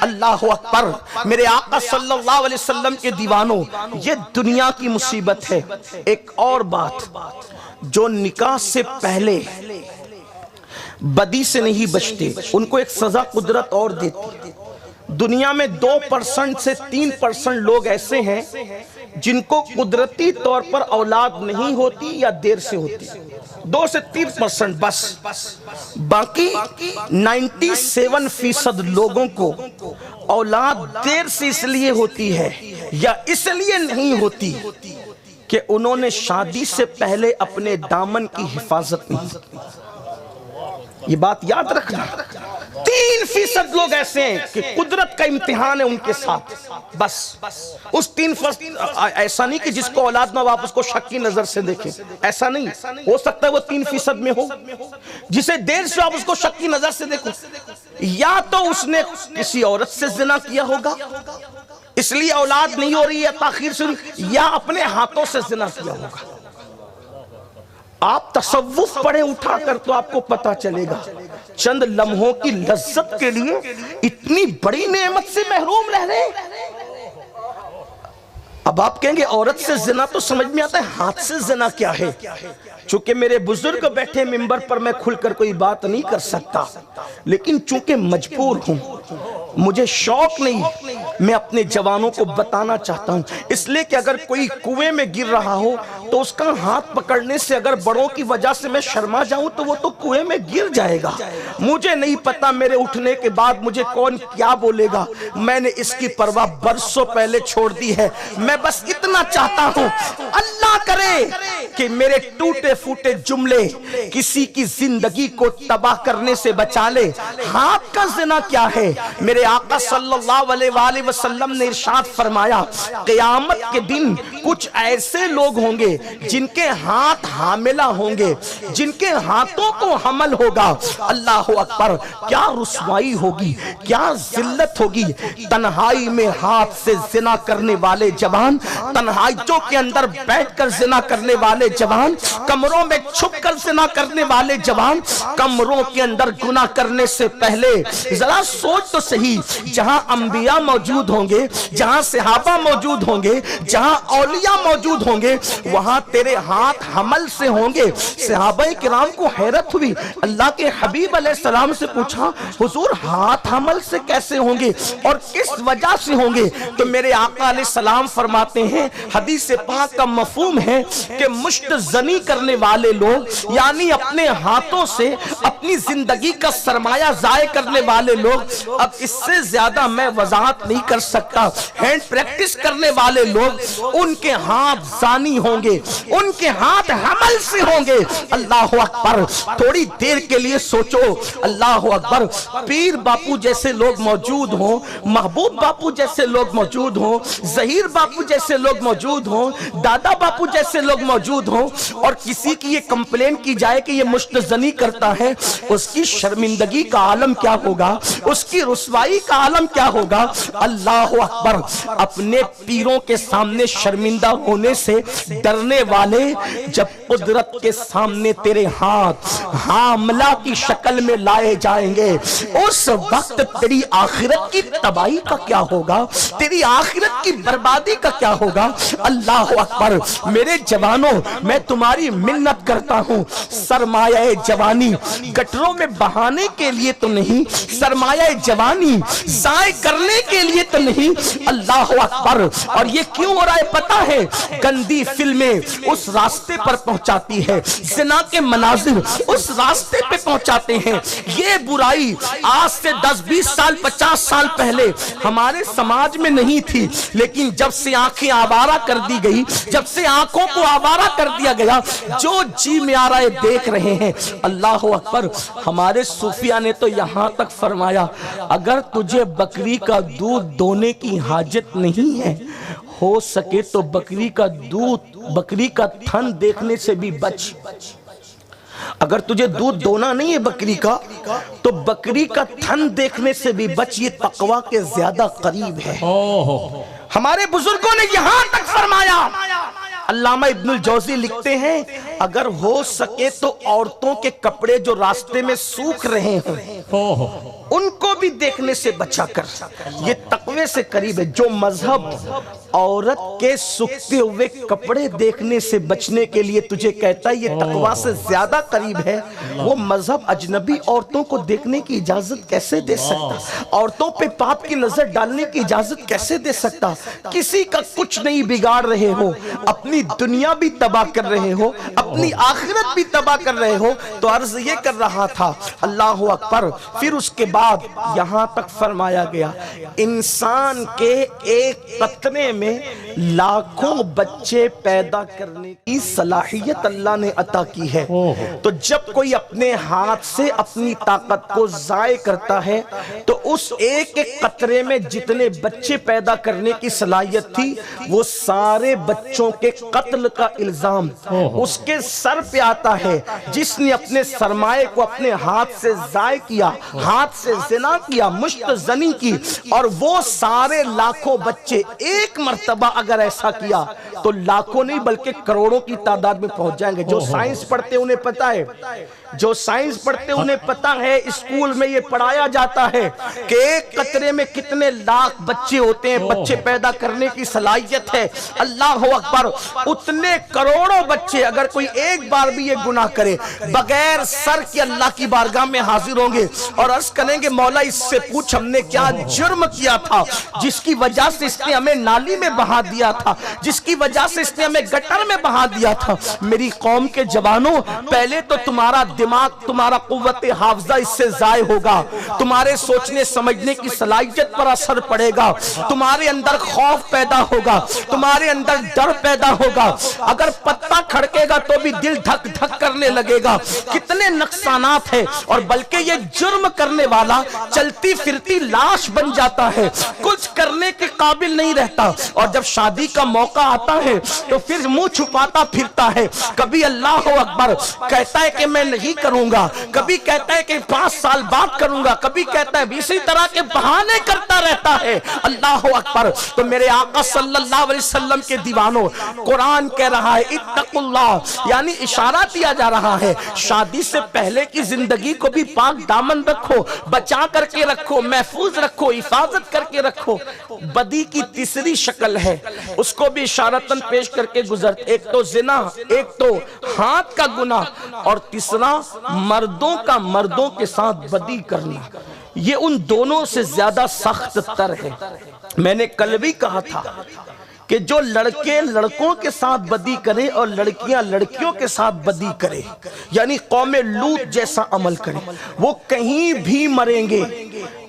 Speaker 1: اللہ اکبر. میرے آقا صلی اللہ علیہ وسلم کے دیوانوں, یہ دنیا کی مصیبت ہے. ایک اور بات, جو نکاح سے پہلے بدی سے نہیں بچتے ان کو ایک سزا قدرت اور دیتی. دنیا میں 2% سے 3% لوگ ایسے ہیں جن کو قدرتی طور پر اولاد نہیں ہوتی یا دیر سے ہوتی. 2 سے 3% بس. باقی 97% لوگوں کو اولاد دیر سے اس لیے ہوتی ہے یا اس لیے نہیں ہوتی کہ انہوں نے شادی سے پہلے اپنے دامن کی حفاظت نہیں کی. یہ بات یاد رکھنا. 3% لوگ ایسے ہیں کہ قدرت کا امتحان ہے ان کے ساتھ. بس اس 3% ایسا نہیں کہ جس کو اولاد نہ ہو آپ اس کو شک کی نظر سے دیکھیں, ایسا نہیں. ہو سکتا ہے وہ 3% میں ہو. جسے دیر سے آپ اس کو شک کی نظر سے دیکھو, یا تو اس نے کسی عورت سے زنا کیا ہوگا اس لیے اولاد نہیں ہو رہی ہے تاخیر سے, یا اپنے ہاتھوں سے زنا کیا ہوگا. آپ تصوف پڑھیں اٹھا کر تو آپ کو پتا چلے گا چند لمحوں کی لذت کے لیے اتنی بڑی نعمت سے محروم رہ رہے. اب آپ کہیں گے عورت سے زنا تو سمجھ میں آتا ہے, ہاتھ سے زنا کیا ہے؟ چونکہ میرے بزرگ بیٹھے منبر پر میں کھل کر کوئی بات نہیں کر سکتا, لیکن چونکہ مجبور ہوں, مجھے شوق نہیں, میں اپنے جوانوں کو بتانا چاہتا ہوں. اس لیے کہ اگر کوئی کنویں میں گر رہا ہو تو اس کا ہاتھ پکڑنے سے اگر بڑوں کی وجہ سے میں شرما جاؤں تو وہ تو کنویں میں گر جائے گا. مجھے نہیں پتا میرے اٹھنے کے بعد مجھے کون کیا بولے گا, میں نے اس کی پرواہ برسوں پہلے چھوڑ دی ہے. میں بس اتنا چاہتا ہوں اللہ کرے کہ میرے ٹوٹے پھوٹے جملے کسی کی زندگی کو تباہ کرنے سے بچا لے. ہاتھ کا زنا کیا ہے؟ میرے آقا صلی اللہ علیہ وآلہ وسلم نے ارشاد فرمایا قیامت کے دن کچھ ایسے لوگ ہوں گے جن کے ہاتھ حاملہ ہوں گے, جن کے ہاتھوں کو حمل ہوگا. اللہ اکبر. کیا رسوائی ہوگی, کیا ذلت ہوگی. تنہائی میں ہاتھ سے زنا کرنے والے جوان, تنہائیوں کے اندر بیٹھ کر زنا کرنے والے جوان, کمروں میں چھپ کر زنا کرنے والے جوان, کمروں کے اندر گناہ کرنے سے پہلے ذرا سوچ تو صحیح, جہاں انبیاء موجود ہوں گے, جہاں صحابہ موجود ہوں گے, جہاں اولیاء موجود ہوں گے وہاں تیرے ہاتھ حمل سے ہوں گے۔ صحابہ کرام کو حیرت ہوئی، اللہ کے حبیب علیہ السلام سے پوچھا حضور ہاتھ حمل سے کیسے ہوں گے اور کس وجہ سے ہوں گے؟ تو میرے آقا علیہ السلام فرماتے ہیں حدیث پاک کا مفہوم ہے کہ مشت زنی کرنے والے لوگ یعنی اپنے ہاتھوں سے اپنی زندگی کا سرمایہ ضائع کرنے والے لوگ، اب اس سے زیادہ میں وضاحت نہیں کر سکتا، ہینڈ پریکٹس کرنے والے لوگ ان کے ہاتھ زانی ہوں گے، ان کے ہاتھ حمل سے ہوں گے۔ اللہ اکبر، تھوڑی دیر کے لیے سوچو، اللہ اکبر، پیر باپو جیسے لوگ موجود ہوں، محبوب باپو جیسے لوگ موجود ہوں، ظہیر باپو جیسے لوگ موجود ہوں، دادا باپو جیسے لوگ موجود ہوں، اور کسی کی یہ کمپلین کی جائے کہ یہ مشت زنی کرتا ہے، اس کی شرمندگی کا عالم کیا ہوگا، اس کی رسوائی کا عالم کیا ہوگا۔ اللہ اکبر، اپنے پیروں کے سامنے شرمندہ ہونے سے ڈرنے والے جب قدرت کے سامنے تیرے ہاتھ حاملہ کی شکل میں لائے جائیں گے، اس وقت تیری آخرت کی تباہی کا کیا ہوگا، تیری آخرت کی بربادی کا کیا ہوگا۔ اللہ اکبر، میرے جوانوں میں تمہاری منت کرتا ہوں، سرمایہ جوانی گٹروں میں بہانے کے لیے تو نہیں، سرمایہ جوانی ضائع کرنے کے لیے تو نہیں۔ اللہ اکبر، اور یہ کیوں ہو رہا ہے پتہ ہے؟ گندی فلمیں اس راستے پر پہنچاتی ہے، زنا کے مناظر اس راستے پہ پہنچاتے ہیں۔ یہ برائی آج سے 10-20 سال 50 سال پہلے ہمارے سماج میں نہیں تھی، لیکن جب سے آنکھیں آوارہ کر دی گئی، جب سے آنکھوں کو آوارہ کر دیا گیا، جو جی میں آ رہا ہے دیکھ رہے ہیں۔ اللہ اکبر، ہمارے صوفیہ نے تو یہاں تک فرمایا اگر تجھے بکری کا دودھ دونے کی حاجت نہیں ہے، ہو سکے تو بکری کا دودھ، بکری کا تھن دیکھنے سے بھی بچ۔ اگر تجھے دودھ دونا نہیں ہے بکری کا تو بکری کا تھن دیکھنے سے بھی بچ، یہ تقوی کے زیادہ قریب ہے۔ ہمارے بزرگوں نے یہاں تک فرمایا۔ علامہ ابن الجوزی لکھتے ہیں اگر ہو سکے تو عورتوں کے کپڑے جو راستے میں سوکھ رہے ہوں ان کو بھی دیکھنے سے بچا کر، یہ تقوی سے قریب ہے۔ جو مذہب عورت کے سوکھتے ہوئے کپڑے دیکھنے سے بچنے کے لیے تجھے کہتا ہے یہ تقوی سے زیادہ قریب ہے، وہ مذہب اجنبی عورتوں کو دیکھنے کی اجازت کیسے دے سکتا؟ عورتوں پہ پاپ کی نظر ڈالنے کی اجازت کیسے دے سکتا؟ کسی کا کچھ نہیں بگاڑ رہے ہو، اپنی دنیا بھی تباہ کر رہے ہو، اپنی آخرت بھی تباہ کر رہے ہو۔ تو عرض یہ کر رہا تھا، اللہ اکبر، پھر اس کے بعد یہاں تک فرمایا گیا انسان کے ایک قطرے میں لاکھوں بچے پیدا کرنے کی صلاحیت اللہ نے عطا کی ہے۔ تو جب کوئی اپنے ہاتھ سے اپنی طاقت کو ضائع کرتا ہے تو اس ایک ایک قطرے میں جتنے بچے پیدا کرنے کی صلاحیت تھی وہ سارے بچوں کے قتل کا الزام اس کے سر پہ آتا ہے، جس نے اپنے سرمایہ کو اپنے ہاتھ سے ضائع کیا، ہاتھ سے زنا کیا، مشت زنی کی، اور وہ سارے لاکھوں بچے ایک مرتبہ اگر ایسا کیا تو لاکھوں نہیں بلکہ کروڑوں کی تعداد میں پہنچ جائیں گے۔ جو سائنس پڑھتے انہیں پتا ہے، جو سائنس پڑھتے انہیں پتا ہے، اسکول میں یہ پڑھایا جاتا ہے کہ ایک قطرے میں کتنے لاکھ بچے ہوتے ہیں، بچے پیدا کرنے کی صلاحیت ہے۔ اللہ اکبر، اتنے کروڑوں بچے اگر کوئی ایک بار بھی یہ گناہ کرے بغیر سر کے اللہ کی بارگاہ میں حاضر ہوں گے اور عرض کریں گے مولا اس سے پوچھ ہم نے کیا جرم کیا تھا جس کی وجہ سے اس نے ہمیں نالی میں بہا دیا تھا، جس کی وجہ سے اس نے ہمیں گٹر میں بہا دیا تھا۔ میری قوم کے جوانوں، پہلے تو تمہارا دماغ، تمہارا قوت حافظہ اس سے ضائع ہوگا، تمہارے سوچنے سمجھنے کی صلاحیت پر اثر پڑے گا، تمہارے اندر خوف پیدا ہوگا، تمہارے اندر ڈر پیدا ہوگا، اگر پتہ کھڑکے گا تو بھی دل دھک دھک کرنے لگے گا۔ کتنے نقصانات ہیں، اور بلکہ یہ جرم کرنے والا چلتی پھرتی لاش بن جاتا ہے، کچھ کرنے کے قابل نہیں رہتا، اور جب شادی کا موقع آتا ہے تو پھر منہ چھپاتا پھرتا ہے۔ کبھی اللہ اکبر کہتا ہے کہ میں نہیں نہیں کروں گا، کبھی کہتا ہے کہ 5 سال بعد کروں گا، کبھی کہتا ہے اسی طرح کے بہانے کرتا رہتا ہے۔ اللہ اکبر۔ تو میرے آقا صلی اللہ علیہ وسلم کے دیوانوں، قرآن کہہ رہا ہے اتقوا اللہ، یعنی اشارہ دیا جا رہا ہے شادی سے پہلے کی زندگی کو بھی پاک دامن رکھو، بچا کر کے رکھو، محفوظ رکھو، حفاظت کر کے رکھو۔ بدی کی تیسری شکل ہے، اس کو بھی اشارتاً پیش کر کے گزر، ایک تو زنا، ایک تو ہاتھ کا گناہ، اور تیسرا مردوں کا مردوں کے ساتھ بدی کرنا۔ یہ ان دونوں سے زیادہ سخت تر ہے۔ میں نے کل بھی کہا تھا کہ جو لڑکے لڑکوں کے ساتھ بدی کریں اور لڑکیاں لڑکیوں کے ساتھ بدی کریں، یعنی قوم لوط جیسا عمل کریں، وہ کہیں بھی مریں گے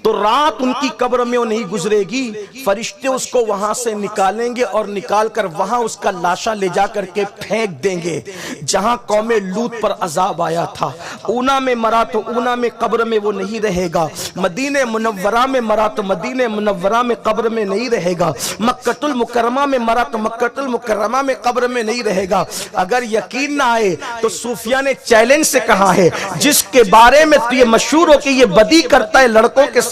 Speaker 1: تو رات ان کی قبر میں وہ نہیں گزرے گی، فرشتے اس کو وہاں سے نکالیں گے اور نکال کر وہاں اس کا لاشہ لے جا کر کے پھینک دیں گے جہاں قوم لوط پر عذاب آیا تھا۔ اونا میں مرا تو اونا میں قبر میں وہ نہیں رہے گا، مدینہ منورہ میں مرا تو مدینہ منورہ میں قبر میں نہیں رہے گا، مکہ المکرمہ میں مرا تو مکہ المکرمہ میں قبر میں نہیں رہے گا۔ اگر یقین نہ آئے تو صوفیہ نے چیلنج سے کہا ہے جس کے بارے میں تو یہ مشہور ہو کہ یہ بدی کرتا ہے لڑکوں کے ساتھ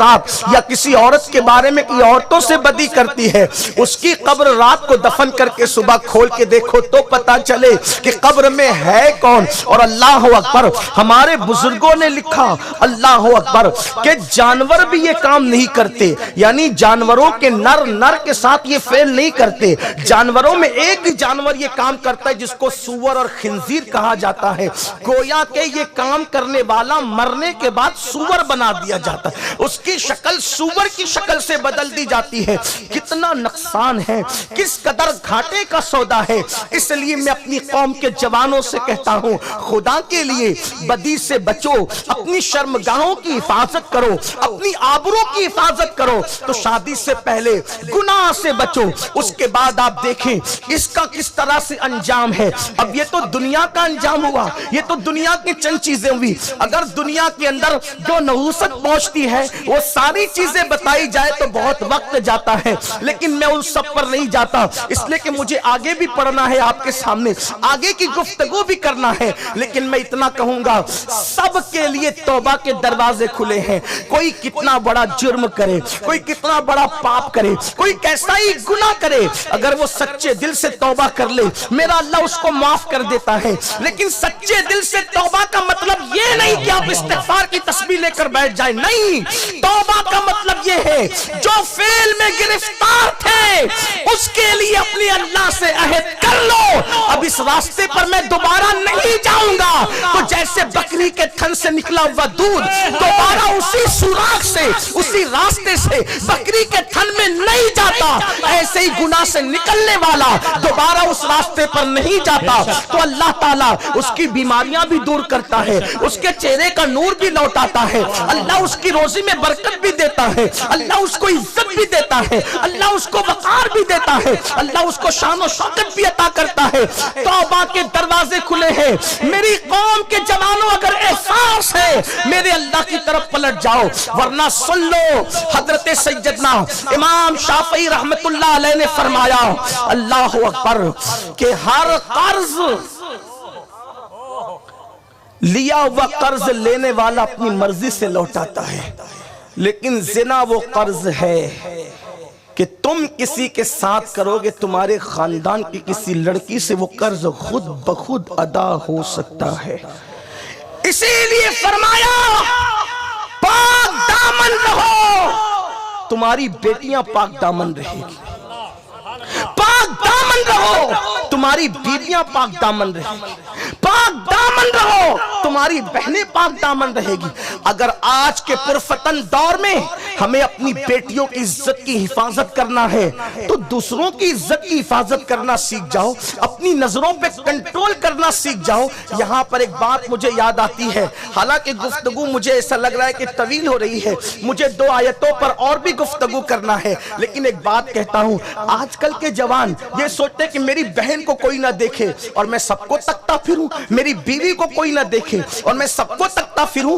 Speaker 1: یا کسی عورت کے بارے میں کہ عورتوں سے بدی کرتی ہے، اس کی قبر رات کو دفن کر کے صبح کھول کے دیکھو تو پتا چلے کہ قبر میں ہے کون۔ اور اللہ اکبر، ہمارے بزرگوں نے لکھا اللہ اکبر کہ جانور بھی یہ کام نہیں کرتے، یعنی جانوروں کے نر کے ساتھ یہ فعل نہیں کرتے۔ جانوروں میں ایک جانور یہ کام کرتا ہے جس کو سور اور خنزیر کہا جاتا ہے، گویا کہ یہ کام کرنے والا مرنے کے بعد سور بنا دیا جاتا ہے، اس کی شکل سور کی شکل سے بدل دی جاتی ہے۔ کتنا نقصان ہے، کس قدر گھاٹے کا سودا ہے۔ اس لیے میں اپنی قوم کے جوانوں سے کہتا ہوں خدا کے لیے بدی سے بچو، اپنی شرمگاہوں کی حفاظت کرو، اپنی آبرو کی حفاظت کرو، تو شادی سے پہلے گناہ سے بچو۔ اس کے بعد آپ دیکھیں اس کا کس طرح سے انجام ہے۔ اب یہ تو دنیا کا انجام ہوا، یہ تو دنیا کی چند چیزیں ہوئی۔ اگر دنیا کے اندر جو نحوست پہنچتی ہے وہ ساری چیزیں بتائی جائے تو بہت وقت جاتا ہے، لیکن میں ان سب پر نہیں جاتا، اس لیے کہ مجھے آگے بھی پڑھنا ہے، آپ کے سامنے آگے کی گفتگو بھی کرنا ہے۔ لیکن میں اتنا کہوں گا سب کے لیے توبہ کے دروازے کھلے ہیں۔ کوئی کتنا بڑا جرم کرے، کوئی کتنا بڑا پاپ کرے، کوئی کیسا ہی گناہ کرے، اگر وہ سچے دل سے توبہ کر لے میرا اللہ اس کو معاف کر دیتا ہے۔ لیکن سچے دل سے توبہ کا مطلب یہ نہیں کہ آپ استغفار کی تسبیح لے کر بیٹھ جائیں، نہیں، توبہ کا مطلب یہ ہے جو فعل میں گرفتار تھے اس کے لیے اپنے اللہ سے عہد کر لو اب اس راستے پر میں دوبارہ نہیں جاؤں گا۔ تو جیسے بکری کے تھن سے نکلا ہوا دودھ دوبارہ اسی سوراخ سے اسی راستے سے بکری کے تھن میں نہیں جاتا، ایسے ہی گناہ سے نکلنے والا دوبارہ اس راستے پر نہیں جاتا۔ تو اللہ تعالیٰ اس کی بیماریاں بھی دور کرتا ہے، اس کے چہرے کا نور بھی لوٹاتا ہے، اللہ اس کی روزی میں برکت بھی دیتا ہے، اللہ اس کو عزت بھی دیتا ہے، اللہ اس کو وقار بھی دیتا ہے، اللہ اس کو شان و شوکت بھی عطا کرتا ہے۔ توبہ کے دروازے کھلے ہیں۔ میری قوم کے جوانوں اگر احساس ہے میرے اللہ کی طرف پلٹ جاؤ، ورنہ سن لو حضرت سیدنا امام شافعی رحمت اللہ علیہ نے فرمایا اللہ اکبر کہ ہر قرض لیا ہوا قرض لینے والا اپنی مرضی سے لوٹاتا ہے، لیکن زنا وہ قرض ہے کہ تم کسی کے ساتھ کرو گے تمہارے خاندان کی کسی لڑکی سے وہ قرض خود بخود ادا ہو سکتا ہے۔ اسی لیے فرمایا پاک دامن رہو، تمہاری بیٹیاں پاک دامن رہے گی، پاک دامن رہو تمہاری بیویاں پاک دامن رہے گی، پاک دامن رہو تمہاری بہنیں پاک دامن رہے گی۔ اگر آج کے پرفتن دور میں ہمیں اپنی بیٹیوں کی عزت کی حفاظت کرنا ہے تو دوسروں کی عزت کی حفاظت کرنا سیکھ جاؤ، اپنی نظروں پہ کنٹرول کرنا سیکھ جاؤ۔ یہاں پر ایک بات مجھے یاد آتی ہے، حالانکہ گفتگو مجھے ایسا لگ رہا ہے کہ طویل ہو رہی ہے، مجھے 2 آیتوں پر اور بھی گفتگو کرنا ہے، لیکن ایک بات کہتا ہوں، آج کل کے جوان یہ سوچتے کہ میری بہن کو کوئی نہ دیکھے اور میں سب کو تکتا پھروں، میری بیوی کو کوئی نہ دیکھے اور میں سب کو تکتا پھروں۔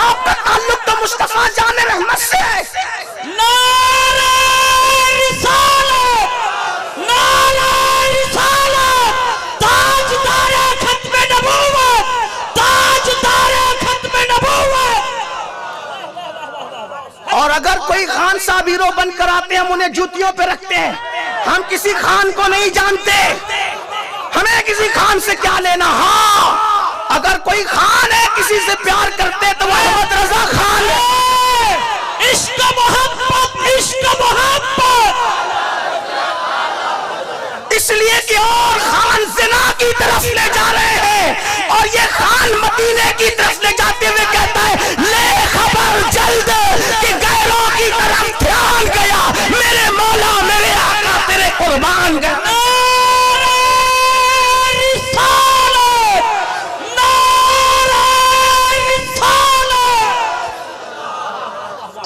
Speaker 1: آپ کا تعلق تو مصطفیٰ جان رحمت سے ہے.
Speaker 2: نعرہ رسالت، نعرہ رسالت، تاجدار ختم نبوت، تاجدار ختم نبوت.
Speaker 1: اور اگر کوئی خان صاحب ہیرو بن کر آتے ہم انہیں جوتیوں پہ رکھتے ہیں. ہم کسی خان کو نہیں جانتے، ہمیں کسی خان سے کیا لینا. ہاں اگر کوئی خان ہے کسی سے پیار کرتے تو وہ احمد رضا خان ہے.
Speaker 2: عشق محبت، عشق محبت.
Speaker 1: اس لیے کہ اور خان زنا کی طرف لے جا رہے ہیں اور یہ خان مدینے کی طرف لے جاتے ہوئے کہتا ہے لے خبر جلد کہ غیروں کی طرف دھیان گیا، میرے مولا میرے آقا تیرے قربان گیا.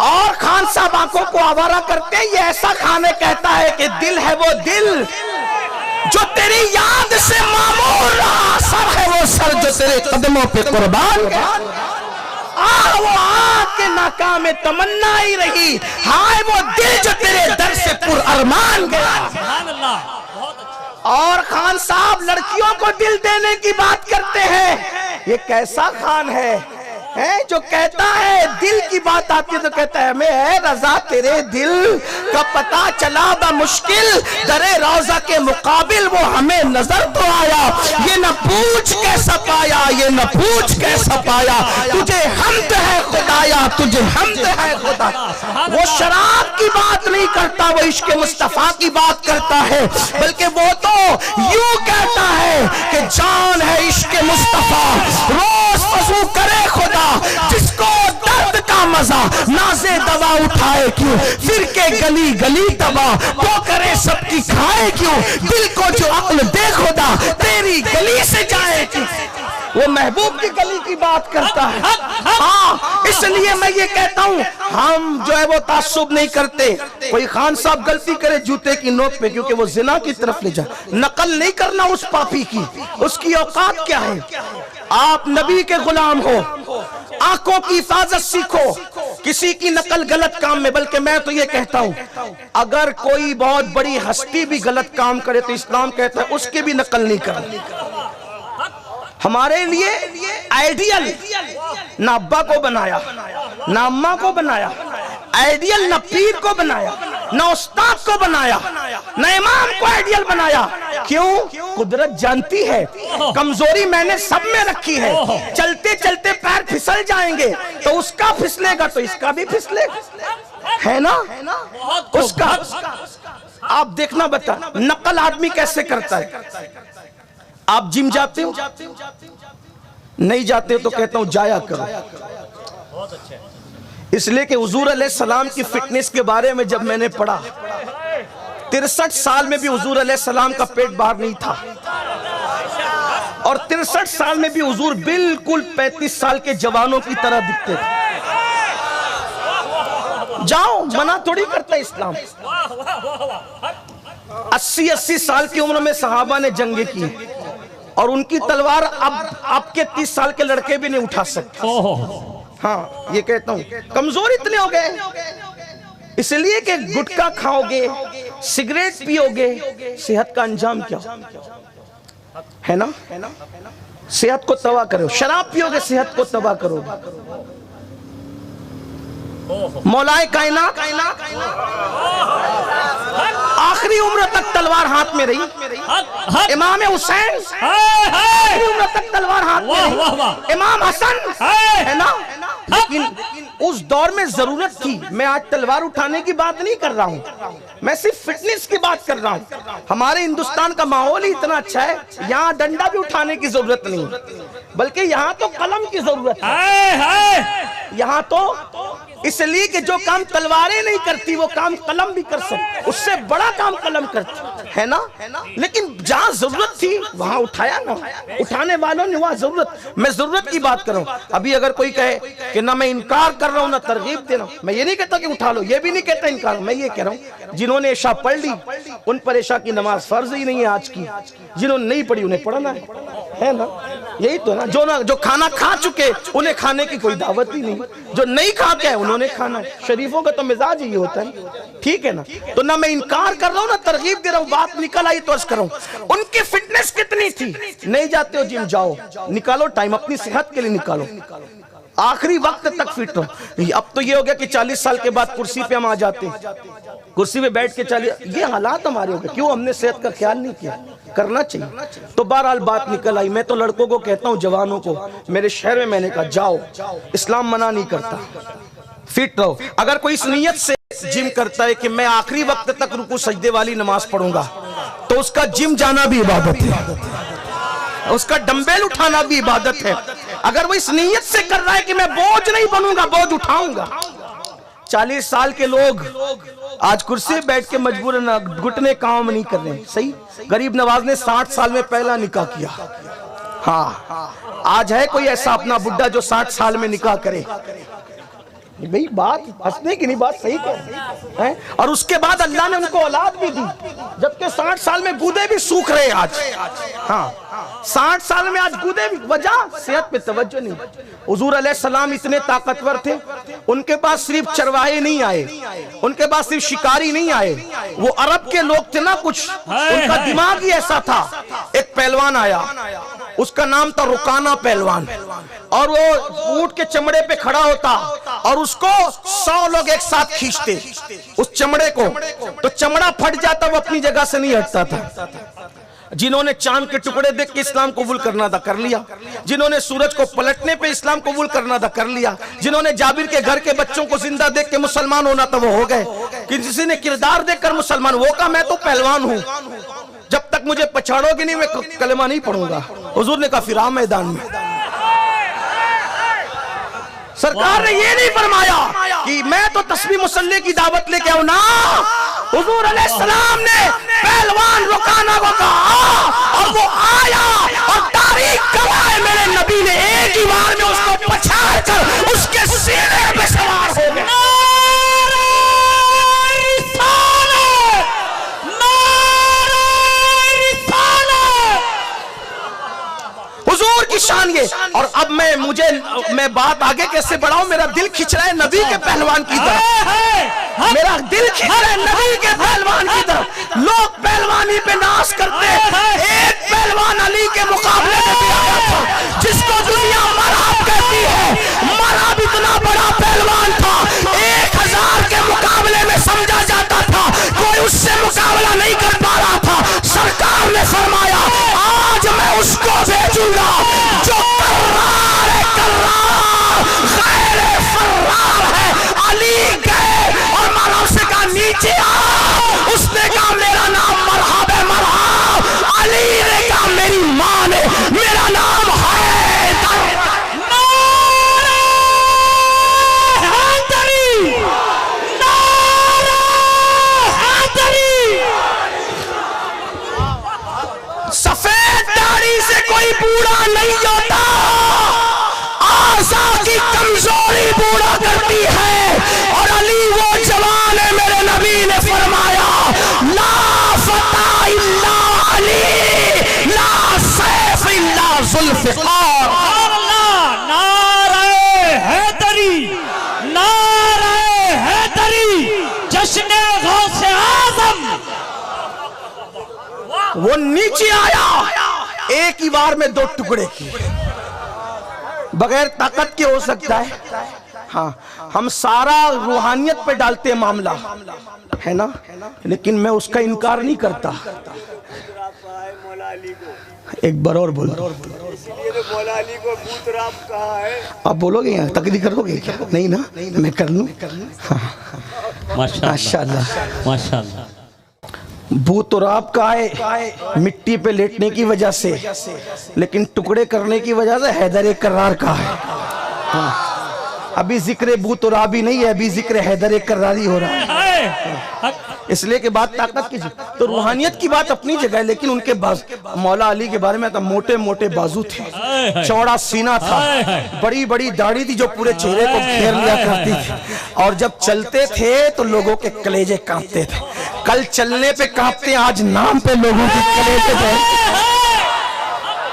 Speaker 1: اور خان صاحب آنکھوں کو آوارہ کرتے ہیں. یہ ایسا خانے کہتا ہے کہ دل ہے وہ دل جو تیری یاد سے معمور رہا، سر ہے وہ سر جو تیرے قدموں پہ قربان گیا. وہ آنکھ کے ناکام تمنا ہی رہی، ہائے وہ دل جو تیرے در سے پر ارمان گیا. اور خان صاحب لڑکیوں کو دل دینے کی بات کرتے ہیں. یہ کیسا خان ہے جو کہتا ہے دل کی بات آتی ہے تو کہتا ہے میں ہے رضا تیرے دل کا پتہ چلا بمشکل درے روضہ کے مقابل وہ ہمیں نظر تو آیا. یہ نہ پوچھ کیسا پایا، یہ نہ پوچھ کیسا پایا، تجھے حمد ہے خدایا، تجھے حمد ہے خدا. وہ شراب کی بات نہیں کرتا، وہ عشق مصطفیٰ کی بات کرتا ہے، بلکہ وہ تو یوں کہتا ہے کہ جان ہے عشق مصطفیٰ، روز وضو کرے خدا جس کو درد کا مزہ، نازے دوا اٹھائے کیوں، پھر کے گلی گلی دوا وہ کرے سب کی کھائے کیوں، دل کو جو عقل دے خدا تیری گلی سے جائے کیوں. وہ محبوب کی گلی کی بات کرتا ہے. ہاں اس لیے میں یہ کہتا ہوں ہم جو ہے وہ تعصب نہیں کرتے. کوئی خان صاحب غلطی کرے جوتے کی نوک پہ کیونکہ وہ زنا کی طرف لے جائے، نقل نہیں کرنا اس پاپی کی. اس کی اوقات کیا ہے؟ آپ نبی کے غلام ہو، آنکھوں کی حفاظت سیکھو. کسی کی نقل غلط کام میں، بلکہ میں تو یہ کہتا ہوں اگر کوئی بہت بڑی ہستی بھی غلط کام کرے تو اسلام کہتا ہے اس کی بھی نقل نہیں کرنی. ہمارے لیے آئیڈیل نہ ابا کو بنایا، نہ اماں کو بنایا، آئیڈیل نہ پیر کو بنایا، نہ استاد کو بنایا، نہ امام کو آئیڈیل بنایا. کیوں؟ قدرت جانتی ہے کمزوری میں نے سب میں رکھی ہے. چلتے چلتے پیر پھسل جائیں گے تو اس کا پھسلے گا تو اس کا بھی پھسلے گا، ہے نا اس کا. آپ دیکھنا بتا نقل آدمی کیسے کرتا ہے. آپ جم جاتے ہو؟ نہیں جاتے تو کہتا ہوں جایا کرو. اس لیے کہ حضور علیہ السلام کی فٹنس کے بارے میں جب میں نے پڑھا 63 سال میں بھی حضور علیہ السلام کا پیٹ باہر نہیں تھا، اور 63 سال میں بھی حضور بالکل 35 سال کے جوانوں کی طرح دکھتے تھے. جاؤ منع تھوڑی کرتا اسلام. 80 سال کی عمر میں صحابہ نے جنگیں کی اور ان کی تلوار اب کے 30 سال کے لڑکے بھی نہیں اٹھا سکتے. ہاں یہ کہتا ہوں کمزور اتنے ہو گئے اس لیے کہ گٹکا کھاؤ گے، سگریٹ پیو گے، صحت کا انجام کیا ہے نا؟ صحت کو تباہ کرو. شراب پیو گے صحت کو تباہ کرو. مولا کائنات آخری عمر تک تلوار ہاتھ میں رہی. امام حسین آخری عمر تک تلوار ہاتھ میں رہی. امام حسن ہے نا. لیکن اس دور میں ضرورت تھی. میں آج تلوار اٹھانے کی بات نہیں کر رہا ہوں، میں صرف فٹنس کی بات کر رہا ہوں. ہمارے ہندوستان کا ماحول ہی اتنا اچھا ہے، یہاں ڈنڈا بھی اٹھانے کی ضرورت نہیں، بلکہ یہاں تو قلم کی ضرورت ہے. یہاں تو اس لیے کہ جو کام تلواریں نہیں کرتی وہ کام قلم بھی کر سکتی، اس سے بڑا کام قلم کرتی ہے نا. لیکن جہاں ضرورت تھی وہاں اٹھایا نا، اٹھانے والوں نے وہاں ضرورت. میں ضرورت کی بات کر رہا ہوں. ابھی اگر کوئی کہے کہ نہ میں انکار کر رہا ہوں نہ ترغیب دے رہا ہوں، میں یہ نہیں کہتا کہ اٹھا لو، یہ بھی نہیں کہتا انکار. میں یہ کہہ رہا ہوں جنہوں نے عشاء پڑھ لی ان پر عشاء کی نماز فرض ہی نہیں ہے آج کی. جنہوں نے نہیں پڑھی انہیں پڑھنا ہے نا. یہی تو نا, جو کھانا کھا چکے انہیں کھانے کی کوئی دعوت ہی نہیں, جو نہیں کھا کے ہے انہوں نے کھانا ہے. شریفوں کا تو مزاج ہی ہوتا ہے, ٹھیک ہے نا. تو نہ میں انکار کر رہا ہوں نہ ترغیب دے رہا ہوں, بات نکل آئی تو عرض کر رہا ہوں. ان کی فٹنس کتنی تھی, نہیں جاتے ہو جم جاؤ, نکالو ٹائم اپنی صحت کے لیے نکالو, آخری وقت تک فٹ رہو. اب تو یہ ہو گیا کہ 40 سال کے بعد کرسی پہ ہم آ جاتے ہیں, کرسی پہ بیٹھ کے چلیے, یہ حالات ہمارے ہو گئے. کیوں ہم نے صحت کا خیال نہیں کیا, کرنا چاہیے. تو بہرحال بات نکل آئی. میں تو لڑکوں کو کہتا ہوں, جوانوں کو, میرے شہر میں نے کہا جاؤ, اسلام منع نہیں کرتا, فٹ رہو. اگر کوئی اس نیت سے جم کرتا ہے کہ میں آخری وقت تک رکوع سجدے والی نماز پڑھوں گا, تو اس کا جم جانا بھی عبادت ہے, اس کا ڈمبل اٹھانا بھی عبادت ہے. اگر وہ اس نیت سے کر رہا ہے کہ میں بوجھ نہیں بنوں گا, بوجھ اٹھاؤں گا. 40 سال کے لوگ آج کرسی بیٹھ کے مجبوراً گھٹنے کام نہیں کر رہے ہیں. صحیح, غریب نواز نے 60 سال میں پہلا نکاح کیا. ہاں, آج ہے کوئی ایسا اپنا بڈھا جو 60 سال میں نکاح کرے؟ بھئی بات ہنسنے کی نہیں, بات صحیح ہے. اور اس کے بعد اللہ نے ان کو اولاد بھی دی, جبکہ 60 سال میں گودے بھی سوکھ رہے آج. ہاں, 60 سال میں آج گودے بھی, وجہ صحت پہ توجہ نہیں. حضور علیہ السلام اتنے طاقتور تھے, ان کے پاس صرف چرواہے نہیں آئے, ان کے پاس صرف شکاری نہیں آئے, وہ عرب کے لوگ تھے نا کچھ, ان کا دماغ ہی ایسا تھا. ایک پہلوان آیا, اس کا نام تھا رکانہ پہلوان, اور وہ اونٹ کے چمڑے پہ کھڑا ہوتا اور اس کو 100 لوگ ایک ساتھ کھینچتے اس چمڑے کو, تو چمڑا پھٹ جاتا, وہ اپنی جگہ سے نہیں ہٹتا تھا. جنہوں نے چاند کے ٹکڑے دیکھ کے اسلام قبول کرنا تھا کر لیا, جنہوں نے سورج کو پلٹنے پہ اسلام قبول کرنا تھا کر لیا, جنہوں نے جابر کے گھر کے بچوں کو زندہ دیکھ کے مسلمان ہونا تھا وہ ہو گئے, کسی نے کردار دیکھ کر مسلمان, وہ کہا میں تو پہلوان ہوں, جب تک مجھے پچھاڑو گے نہیں میں کلمہ نہیں پڑھوں گا. حضور نے کہا پھر آ میدان میں. سرکار نے یہ نہیں فرمایا کہ میں تو تسبیح مصلی کی دعوت لے کے آؤں نا, حضور علیہ السلام نے پہلوان رکانہ کو کہا اور وہ آیا, اور تاریخ گواہ ہے میرے نبی نے ایک ہی بار میں اس کو پچھاڑ کر اس کے سینے پہ سوار ہو گیا. حضور کی شان یہ. اور اب میں بات آگے کیسے بڑھاؤں, میرا دل کھچ رہا ہے نبی کے پہلوان کی طرف, میرا دل کھچ رہا ہے نبی کے پہلوان کی طرف. لوگ پہلوانی پہ ناز کرتے, ایک پہلوان علی کے مقابلے میں بھی آیا تھا جس کو دنیا مرحب کہتی ہے. مرحب اتنا بڑا پہلوان تھا, 1000 کے مقابلے میں سمجھا جاتا تھا, کوئی اس سے مقابلہ نہیں کر پا رہا تھا. سرکار نے فرمایا آج میں اس کو بھیجوں گا جو کرار ہے, کرار غیر فرار ہے. علی گئے اور مولا سے کہا نیچے آ, اس نے کہا میرا نام مرحب ہے, مرحب. علی نے کہا میری ماں نے, میرا نام حیدر. نعرہ حیدری, نعرہ حیدری. سفید داڑھی سے کوئی بوڑھا نہیں ہوتا, آزا کی کمزوری بوڑھا کرتی ہے. اور علی وہ جوان ہے, میرے نبی نے فرمایا لا فتح الا علی, لا سیف الا ذوالفقار.
Speaker 2: نعرہ حیدری, نعرہ حیدری, جشن غوث اعظم.
Speaker 1: وہ نیچے آیا, ایک ہی بار میں 2 ٹکڑے کیے, بغیر طاقت کے ہو سکتا ہے. ہاں, ہم سارا روحانیت پہ ڈالتے ہیں معاملہ ہے نا, لیکن میں اس کا انکار نہیں کرتا. ایک بار اور بولو,
Speaker 3: مولا علی کو بوتراب کہا ہے.
Speaker 1: آپ بولو گے یہاں تقریر کرو گے کیا؟ نہیں نا, میں کر لوں.
Speaker 2: ماشاءاللہ ماشاءاللہ.
Speaker 1: بھوت اور آپ کا ہے مٹی پہ لیٹنے کی وجہ سے, لیکن ٹکڑے کرنے کی وجہ سے حیدر کرار کا ہے. ہاں, ابھی ذکر بھوت اور آبی نہیں ہے, ابھی ذکر حیدر کراری ہو رہا ہے, اس لیے کہ بات طاقت کی. تو روحانیت کی بات اپنی جگہ ہے, لیکن ان کے مولا علی کے بارے میں تھا موٹے موٹے بازو تھے, چوڑا سینہ تھا, بڑی بڑی داڑھی تھی جو پورے چہرے کو گھیر لیا کرتی تھی, اور جب چلتے تھے تو لوگوں کے کلیجے کانپتے تھے. کل چلنے پہ کانپتے, آج نام پہ لوگوں کے کلیجے تھے.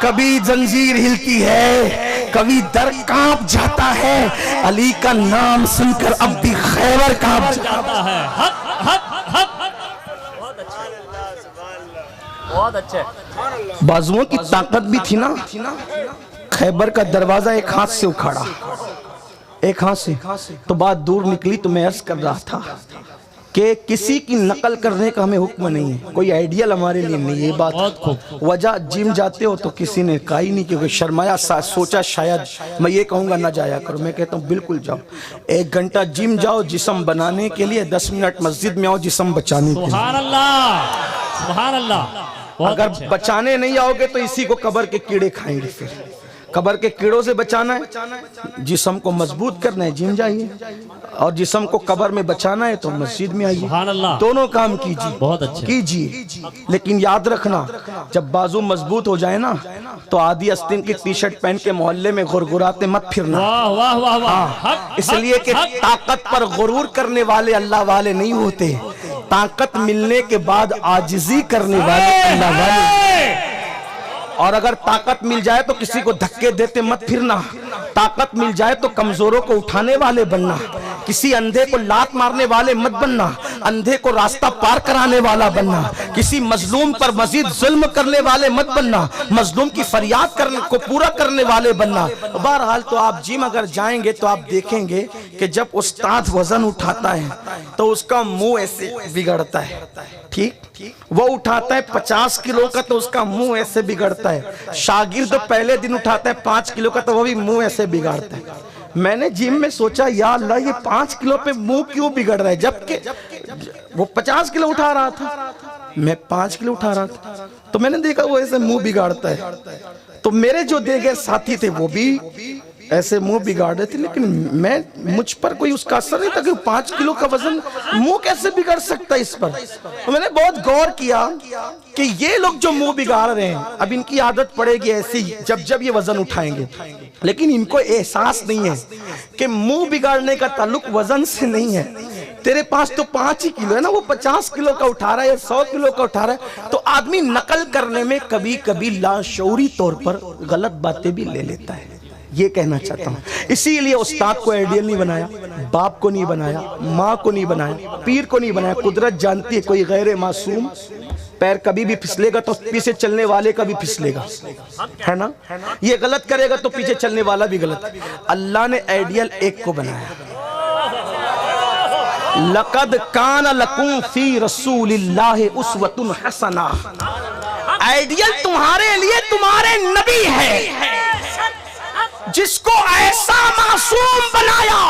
Speaker 1: کبھی زنجیر ہلتی ہے، کبھی در کانپ جاتا ہے، علی کا نام سن کر اب بھی خیبر کانپ جاتا ہے۔
Speaker 2: بہت اچھے۔
Speaker 1: بازوؤں کی طاقت بھی تھی نا، خیبر کا دروازہ ایک ہاتھ سے اکھاڑا، ایک ہاتھ سے، تو بات دور نکلی۔ تو میں عرض کر رہا تھا کہ کسی کی نقل کرنے کا ہمیں حکم نہیں ہے، کوئی آئیڈیل ہمارے لیے نہیں ہے یہ بات۔ وجہ جم جاتے ہو تو کسی نے کہا ہی نہیں، کیونکہ شرمایا، سوچا شاید میں یہ کہوں گا نہ جایا کرو۔ میں کہتا ہوں بالکل جاؤ، 1 گھنٹہ جم جاؤ جسم بنانے کے لیے، 10 منٹ مسجد میں آؤ جسم بچانے کے لیے۔
Speaker 2: سبحان اللہ، سبحان اللہ۔
Speaker 1: اگر بچانے نہیں آؤ گے تو اسی کو قبر کے کیڑے کھائیں گے۔ پھر قبر کے کیڑوں سے بچانا ہے، جسم کو مضبوط کرنا ہے، جم جائیے، اور جسم کو قبر میں بچانا ہے تو مسجد میں آئیے۔
Speaker 2: سبحان اللہ،
Speaker 1: دونوں کام کیجیے،
Speaker 2: بہت اچھے
Speaker 1: کیجیے۔ لیکن یاد رکھنا، جب بازو مضبوط ہو جائے نا تو آدھی آستین کی ٹی شرٹ پہن کے محلے میں غرغراتے مت پھرنا۔
Speaker 2: واہ واہ واہ واہ۔
Speaker 1: اس لیے کہ طاقت پر غرور کرنے والے اللہ والے نہیں ہوتے، طاقت ملنے کے بعد عاجزی کرنے والے اللہ والے۔ اور اگر طاقت مل جائے تو کسی کو دھکے دیتے مت پھرنا، طاقت مل جائے تو کمزوروں کو اٹھانے والے بننا، کسی اندھے کو لات مارنے والے مت بننا، اندھے کو راستہ پار کرانے والا بننا، کسی مظلوم پر مزید ظلم کرنے والے مت بننا، مظلوم کی فریاد کو پورا کرنے والے بننا۔ بہرحال تو آپ جم اگر جائیں گے تو آپ دیکھیں گے کہ جب استاد وزن اٹھاتا ہے تو اس کا منہ ایسے بگڑتا ہے، ٹھیک؟ وہ اٹھاتا ہے 50 کلو کا تو اس کا منہ ایسے بگڑتا ہے۔ شاگرد پہلے دن اٹھاتا ہے 5 کلو کا تو وہ بھی منہ ایسے بگڑتا ہے۔ میں نے جم میں سوچا یا اللہ یہ 5 کلو پہ منہ کیوں بگڑ رہا ہے، جبکہ وہ 50 کلو اٹھا رہا تھا، میں 5 کلو اٹھا رہا تھا، تو میں نے دیکھا وہ ایسے منہ بگاڑتا ہے۔ تو میرے جو دیگر ساتھی تھے وہ بھی ایسے منہ بگاڑ رہے تھے، لیکن مجھ پر کوئی اس کا اثر نہیں تھا کہ 5 کلو کا وزن منہ کیسے بگڑ سکتا ہے اس پر۔ تو میں نے بہت غور کیا کہ یہ لوگ جو منہ بگاڑ رہے ہیں اب ان کی عادت پڑے گی ایسی جب یہ وزن اٹھائیں گے، لیکن ان کو احساس نہیں ہے کہ منہ بگاڑنے کا تعلق وزن سے نہیں ہے۔ تیرے پاس تو 5 ہی کلو ہے نا، وہ 50 کلو کا اٹھا رہا ہے یا 100 کلو کا اٹھا رہا ہے، تو آدمی نقل کرنے میں کبھی کبھی لاشعوری طور پر غلط باتیں بھی لے لیتا ہے۔ یہ کہنا چاہتا ہوں، اسی لیے استاد کو آئیڈیل نہیں بنایا، باپ کو نہیں بنایا، ماں کو نہیں بنایا، پیر کو نہیں بنایا۔ قدرت جانتی ہے کوئی غیر معصوم پیر کبھی بھی پھسلے گا تو پیچھے چلنے والے کا بھی پھسلے گا، ہے نا؟ یہ غلط کرے گا تو پیچھے چلنے والا بھی غلط۔ اللہ نے آئیڈیل ایک کو بنایا، لَقَدْ كَانَ لَكُمْ فِي رَسُولِ اللَّهِ أُسْوَةٌ حَسَنَةٌ۔ آئیڈیل تمہارے لیے تمہارے نبی ہے، جس کو ایسا معصوم بنایا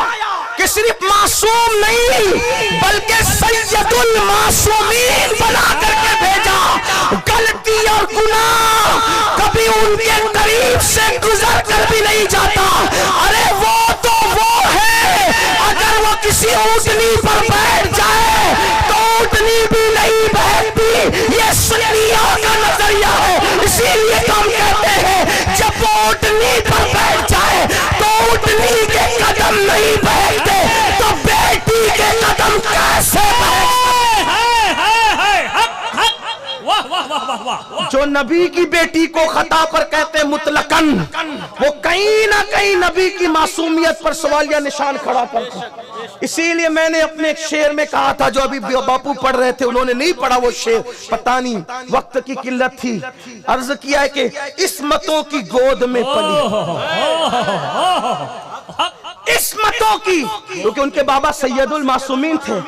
Speaker 1: کہ صرف معصوم نہیں بلکہ سید المعصومین بنا کر کے بھیجا۔ غلطی اور گناہ کبھی ان کے قریب سے گزر کر بھی نہیں جاتا۔ ارے وہ تو وہ ہے، اگر وہ کسی اونٹنی پر بیٹھ جائے تو اونٹنی بھی نہیں بیٹھتی۔ یہ سنیوں کا نظریہ ہے، اسی لیے ہم کہتے ہیں جب وہ اونٹنی پر بیٹھ جائے تو اونٹنی کے قدم نہیں بیٹھتے تو بیٹی کے قدم کیسے بیٹھتے؟ جو نبی کی بیٹی کو خطا پر کہتے مطلقاً، وہ کہیں نہ کہیں نبی کی معصومیت پر سوالیہ نشان کھڑا کرتے۔ اسی لیے میں نے اپنے ایک شعر میں کہا تھا، جو ابھی باپو پڑھ رہے تھے انہوں نے نہیں پڑھا وہ شعر، پتہ نہیں وقت کی قلت تھی، عرض کیا ہے کہ عصمتوں کی گود میں پلی، عصمتوں کی، کیونکہ ان کے بابا سید المعصومین تھے،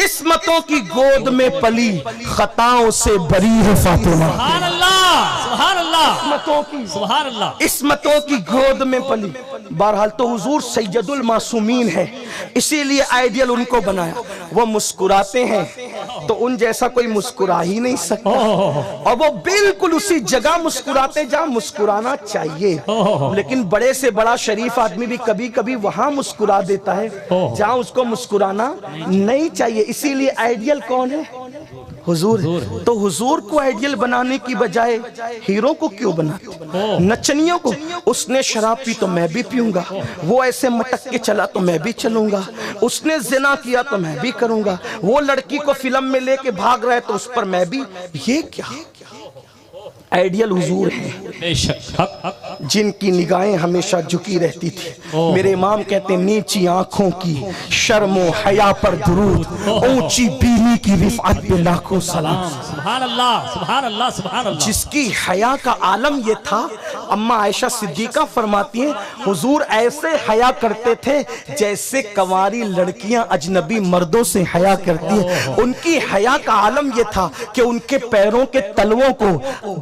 Speaker 1: عصمتوں کی گود میں پلی، خطاؤں سے بری ہے فاطمہ۔
Speaker 2: سبحان اللہ، سبحان اللہ،
Speaker 1: عصمتوں کی،
Speaker 2: سبحان اللہ،
Speaker 1: عصمتوں کی گود میں پلی۔ بہرحال تو حضور سید المعصومین ہے، اسی لیے آئیڈیل ان کو بنایا۔ وہ مسکراتے ہیں تو ان جیسا کوئی مسکرا ہی نہیں سکتا، اور وہ بالکل اسی جگہ مسکراتے جہاں مسکرانا چاہیے۔ لیکن بڑے سے بڑا شریف آدمی بھی کبھی کبھی وہاں مسکرا دیتا ہے جہاں اس کو مسکرانا نہیں چاہیے۔ اسی لیے آئیڈیل کون ہے؟ حضور۔ تو حضور کو آئیڈیل بنانے کی بجائے ہیروں کو کیوں بناتے؟ نچنیوں کو۔ اس نے شراب پی تو میں بھی پیوں گا، وہ ایسے مٹک کے چلا تو میں بھی چلوں گا، اس نے زنا کیا تو میں بھی کروں گا، وہ لڑکی کو فلم میں لے کے بھاگ رہا ہے تو اس پر میں بھی۔ یہ کیا؟ آئیڈیل حضور ہیں
Speaker 2: بے شک حق
Speaker 1: جن کی نگاہیں ہمیشہ جھکی رہتی تھی. میرے امام کہتے ہیں نیچی آنکھوں کی شرم و حیا پر درود, اونچی بینی کی رفعت پہ لاکھوں سلام.
Speaker 2: سبحان اللہ سبحان اللہ سبحان اللہ.
Speaker 1: جس کی حیا کا عالم یہ تھا, اماں عائشہ صدیقہ فرماتی ہیں حضور ایسے حیا کرتے تھے جیسے کنواری لڑکیاں اجنبی مردوں سے حیا کرتی ہیں. ان کی حیا کا عالم یہ تھا کہ ان کے پیروں کے تلووں کو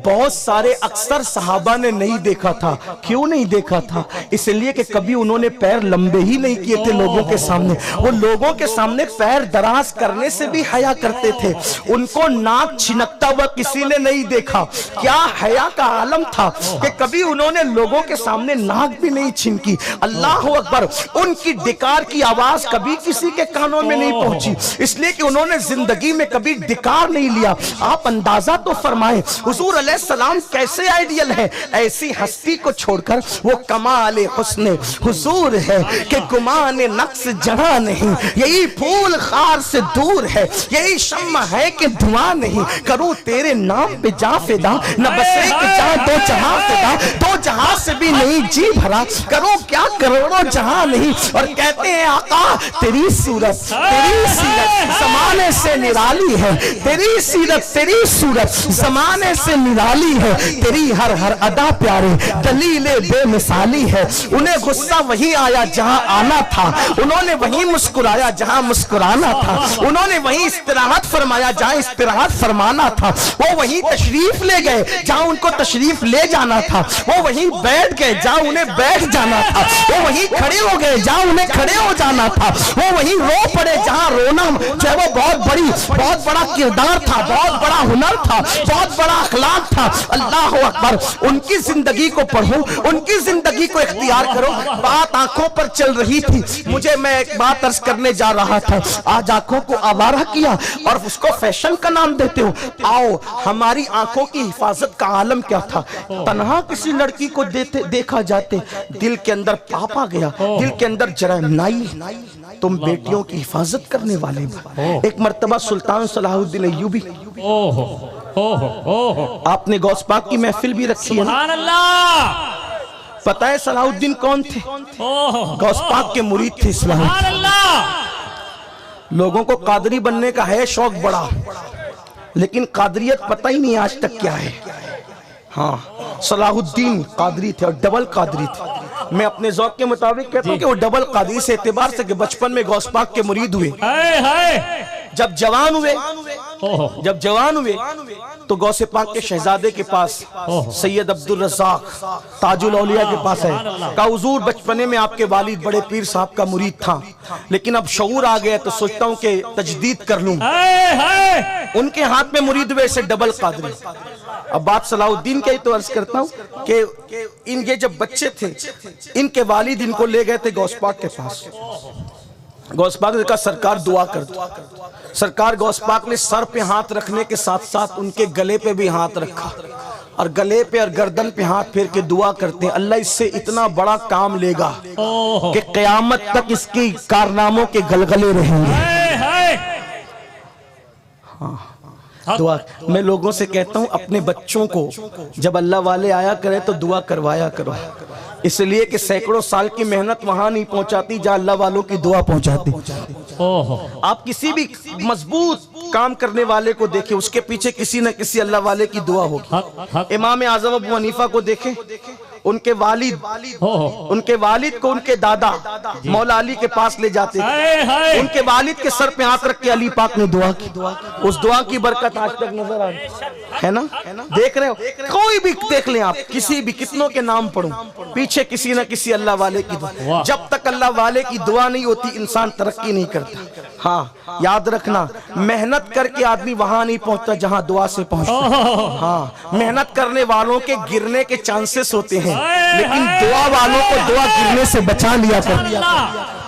Speaker 1: بہت سارے اکثر صحابہ نے نہیں دیکھا تھا. کیوں نہیں دیکھا تھا؟ اس لیے کہ کبھی انہوں نے پیر لمبے ہی نہیں کیے تھے لوگوں کے سامنے. وہ لوگوں کے سامنے پیر دراز کرنے سے بھی حیا کرتے تھے. ان کو ناک چھنکتا ہوا کسی نے نہیں دیکھا. کیا حیا کا عالم تھا کہ کبھی انہوں نے لوگوں کے سامنے ناک بھی نہیں چھنکی. اللہ اکبر. ان کی ڈکار کی آواز کبھی کسی کے کانوں میں نہیں پہنچی, اس لیے کہ انہوں نے زندگی میں کبھی ڈکار نہیں لیا. آپ اندازہ تو فرمائیں حضور علیہ السلام کیسے آئیڈیل ہے. ایسی ہستی کو چھوڑ کر وہ کمال حسن حضور ہے کہ گمان نقص جہاں نہیں. یہی پھول خار سے دور ہے, یہی شمع ہے کہ دھواں نہیں. کروں تیرے نام پہ جاں فدا, نہ بس ایک جہاں دو جہاں فدا, دو جہاں سے بھی نہیں جی بھرا. کروں کیا کروڑوں جہاں نہیں. اور کہتے ہیں آقا تیری صورت تیری سیرت زمانے سے نرالی ہے. تیری سیرت تیری صورت زمانے سے نرالی ہے. تیری ہر ہر ادا پیارے دلیل بے مثالی ہے. انہیں غصہ وہی آیا جہاں آنا تھا, انہوں نے وہی مسکرایا جہاں مسکرانا تھا, انہوں نے وہی استراحت فرمایا جہاں استراحت فرمانا تھا. وہ وہی تشریف لے گئے جہاں ان کو تشریف لے جانا تھا. وہ وہی بیٹھ گئے جہاں انہیں بیٹھ جانا تھا. وہ وہی کھڑے ہو گئے جہاں انہیں کھڑے ہو جانا تھا. وہ وہی رو پڑے جہاں رونا جو ہے وہ بہت بڑا کردار تھا, بہت بڑا ہنر تھا, بہت بڑا اخلاق تھا. اللہ اکبر. ان کی زندگی کو پڑھو, ان کی زندگی کو اختیار کرو. بات آنکھوں پر چل رہی تھی, میں ایک بات عرض کرنے جا رہا تھا. آج آنکھوں کو آوارہ کیا اور اس کو فیشن کا نام دیتے ہو. آؤ ہماری آنکھوں کی حفاظت کا عالم کیا تھا. تنہا کسی لڑکی کو دیکھا جاتے دل کے اندر پاپ آ گیا, دل کے اندر جرائم نائی. تم بیٹیوں کی حفاظت کرنے والے. ایک مرتبہ سلطان صلاح الدین ایوبی, آپ نے غوث پاک کی محفل بھی رکھی ہے.
Speaker 2: سبحان اللہ.
Speaker 1: پتہ ہے صلاح الدین کون تھے؟ غوث پاک کے مرید تھے.
Speaker 2: سبحان اللہ.
Speaker 1: لوگوں کو قادری بننے کا ہے شوق بڑا, لیکن قادریت پتہ ہی نہیں آج تک کیا ہے. ہاں صلاح الدین قادری تھے اور ڈبل قادری تھے. میں اپنے ذوق کے مطابق کہتا ہوں کہ وہ ڈبل قادری سے اعتبار سے کہ بچپن میں غوث پاک کے مرید ہوئے. جب جوان ہوئے تو غوث پاک کے شہزادے کے پاس سید عبد الرزاق تاج الاولیاء کے پاس ہے. کہا حضور بچپنے میں آپ کے والد بڑے پیر صاحب کا مرید تھا, لیکن اب شعور آ گیا تو سوچتا ہوں کہ تجدید کر لوں. ان کے ہاتھ میں مرید ہوئے سے ڈبل قادری. اب بات صلاح الدین کی تو عرض کرتا ہوں کہ ان کے جب بچے تھے ان کے والد ان کو لے گئے تھے غوث پاک کے پاس. غوث پاک نے کہا سرکار دعا کر دو. سرکار غوث پاک نے سر پہ ہاتھ رکھنے کے ساتھ ساتھ ان کے گلے پہ بھی ہاتھ رکھا اور گلے پہ اور گردن پہ ہاتھ پھیر کے دعا کرتے ہیں اللہ اس سے اتنا بڑا کام لے گا کہ قیامت تک اس کی کارناموں کے گلگلے رہیں گے. دعا میں لوگوں سے کہتا ہوں اپنے بچوں کو جب اللہ والے آیا کرے تو دعا کروایا کرو, اس لیے کہ سینکڑوں سال کی محنت وہاں نہیں پہنچاتی جہاں اللہ والوں کی دعا پہنچاتی. آپ کسی بھی مضبوط کام کرنے والے کو دیکھیں اس کے پیچھے کسی نہ کسی اللہ والے کی دعا ہوگی. امام اعظم ابو حنیفہ کو دیکھیں, ان کے والد کو ان کے دادا مولا علی کے پاس لے جاتے تھے. ان کے والد کے سر پہ ہاتھ رکھ کے علی پاک نے دعا کی. اس دعا کی برکت آج تک نظر آ رہی ہے نا. دیکھ رہے ہو کوئی بھی دیکھ لیں آپ, کسی بھی کتنوں کے نام پڑھوں پیچھے کسی نہ کسی اللہ والے کی دعا. جب تک اللہ والے کی دعا نہیں ہوتی انسان ترقی نہیں کرتا. ہاں یاد رکھنا محنت کر کے آدمی وہاں نہیں پہنچتا جہاں دعا سے پہنچتا. ہاں محنت کرنے والوں کے گرنے کے چانسز ہوتے ہیں, لیکن دعا والوں کو دعا گرنے سے بچا لیا کرو.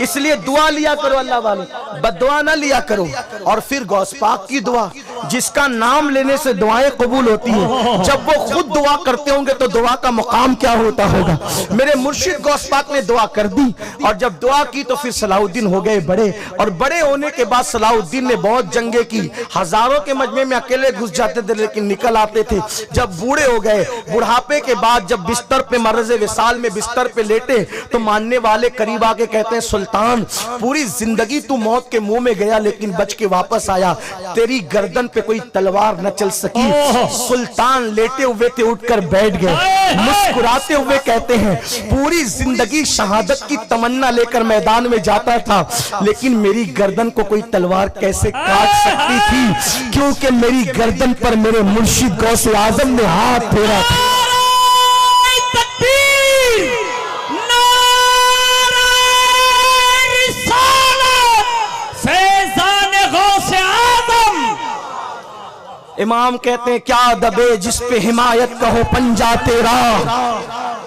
Speaker 1: اس لیے دعا لیا کرو اللہ والوں. بددعا نہ لیا کرو. اور پھر غوث پاک کی دعا جس کا نام لینے سے دعائیں قبول ہوتی ہیں, جب وہ خود دعا کرتے ہوں گے تو دعا کا مقام کیا ہوتا ہوگا. میرے مرشد غوث پاک نے دعا کر دی, اور جب دعا کی تو پھر صلاح الدین ہو گئے بڑے, اور بڑے ہونے کے بعد صلاح الدین نے بہت جنگیں کی, ہزاروں کے مجمع میں اکیلے گھس جاتے تھے لیکن نکل آتے تھے. جب بوڑھے ہو گئے, بڑھاپے کے بعد جب بستر پہ مرض وصال میں بستر پہ لیٹے تو ماننے والے قریب آ کے کہتے ہیں سلطان پوری زندگی تو موت کے منہ میں گیا لیکن بچ کے واپس آیا, تیری گردن پہ کوئی تلوار نہ چل سکی. سلطان لیٹے ہوئے تھے, اٹھ کر بیٹھ گئے, مسکراتے ہوئے کہتے ہیں پوری زندگی شہادت کی تمنا لے کر میدان میں جاتا تھا لیکن میری گردن کو کوئی تلوار کیسے کاٹ سکتی تھی, کیونکہ میری گردن پر میرے مرشد غوث اعظم نے ہاتھ پھیرا تھا. امام کہتے ہیں کیا دبے جس پہ حمایت کہو پنجا تیرا,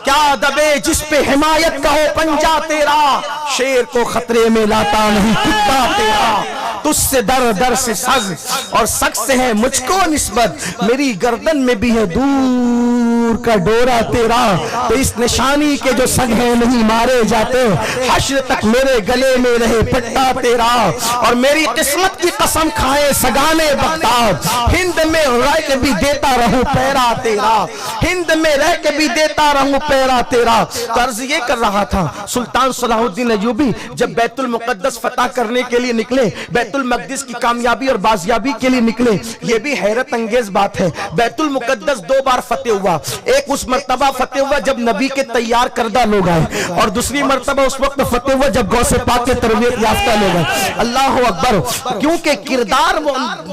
Speaker 1: کیا دبے جس پہ حمایت کہو پنجا تیرا, شیر کو خطرے میں لاتا نہیں کتا تیرا. تجھ سے در در سے سگ اور سگ سے ہے مجھ کو نسبت, میری گردن میں بھی ہے دور کا ڈورا تیرا. تو اس نشانی کے جو سگ ہیں نہیں مارے جاتے, حشر تک میرے گلے میں رہے پٹا تیرا. اور میری قسمت کی قسم کھائے سگانے بغداد, ہند میں رہ کے بھی دیتا رہوں پیرا تیرا, ہند میں رہ کے بھی دیتا رہوں پیرا تیرا. قرض یہ کر رہا تھا سلطان صلاح الدین ایوبی جب بیت المقدس فتح کرنے کے لیے نکلے, بیت المقدس کی کامیابی اور بازیابی کے لیے نکلے. یہ بھی حیرت انگیز بات ہے, بیت المقدس 2 بار فتح ہوا. ایک اس مرتبہ فتح ہوا جب نبی کے تیار کردہ لوگ آئے, اور دوسری مرتبہ اس وقت فتح ہوا جب غوث پاک کے تربیت یافتہ لوگ آئے. اللہ اکبر, کیونکہ کردار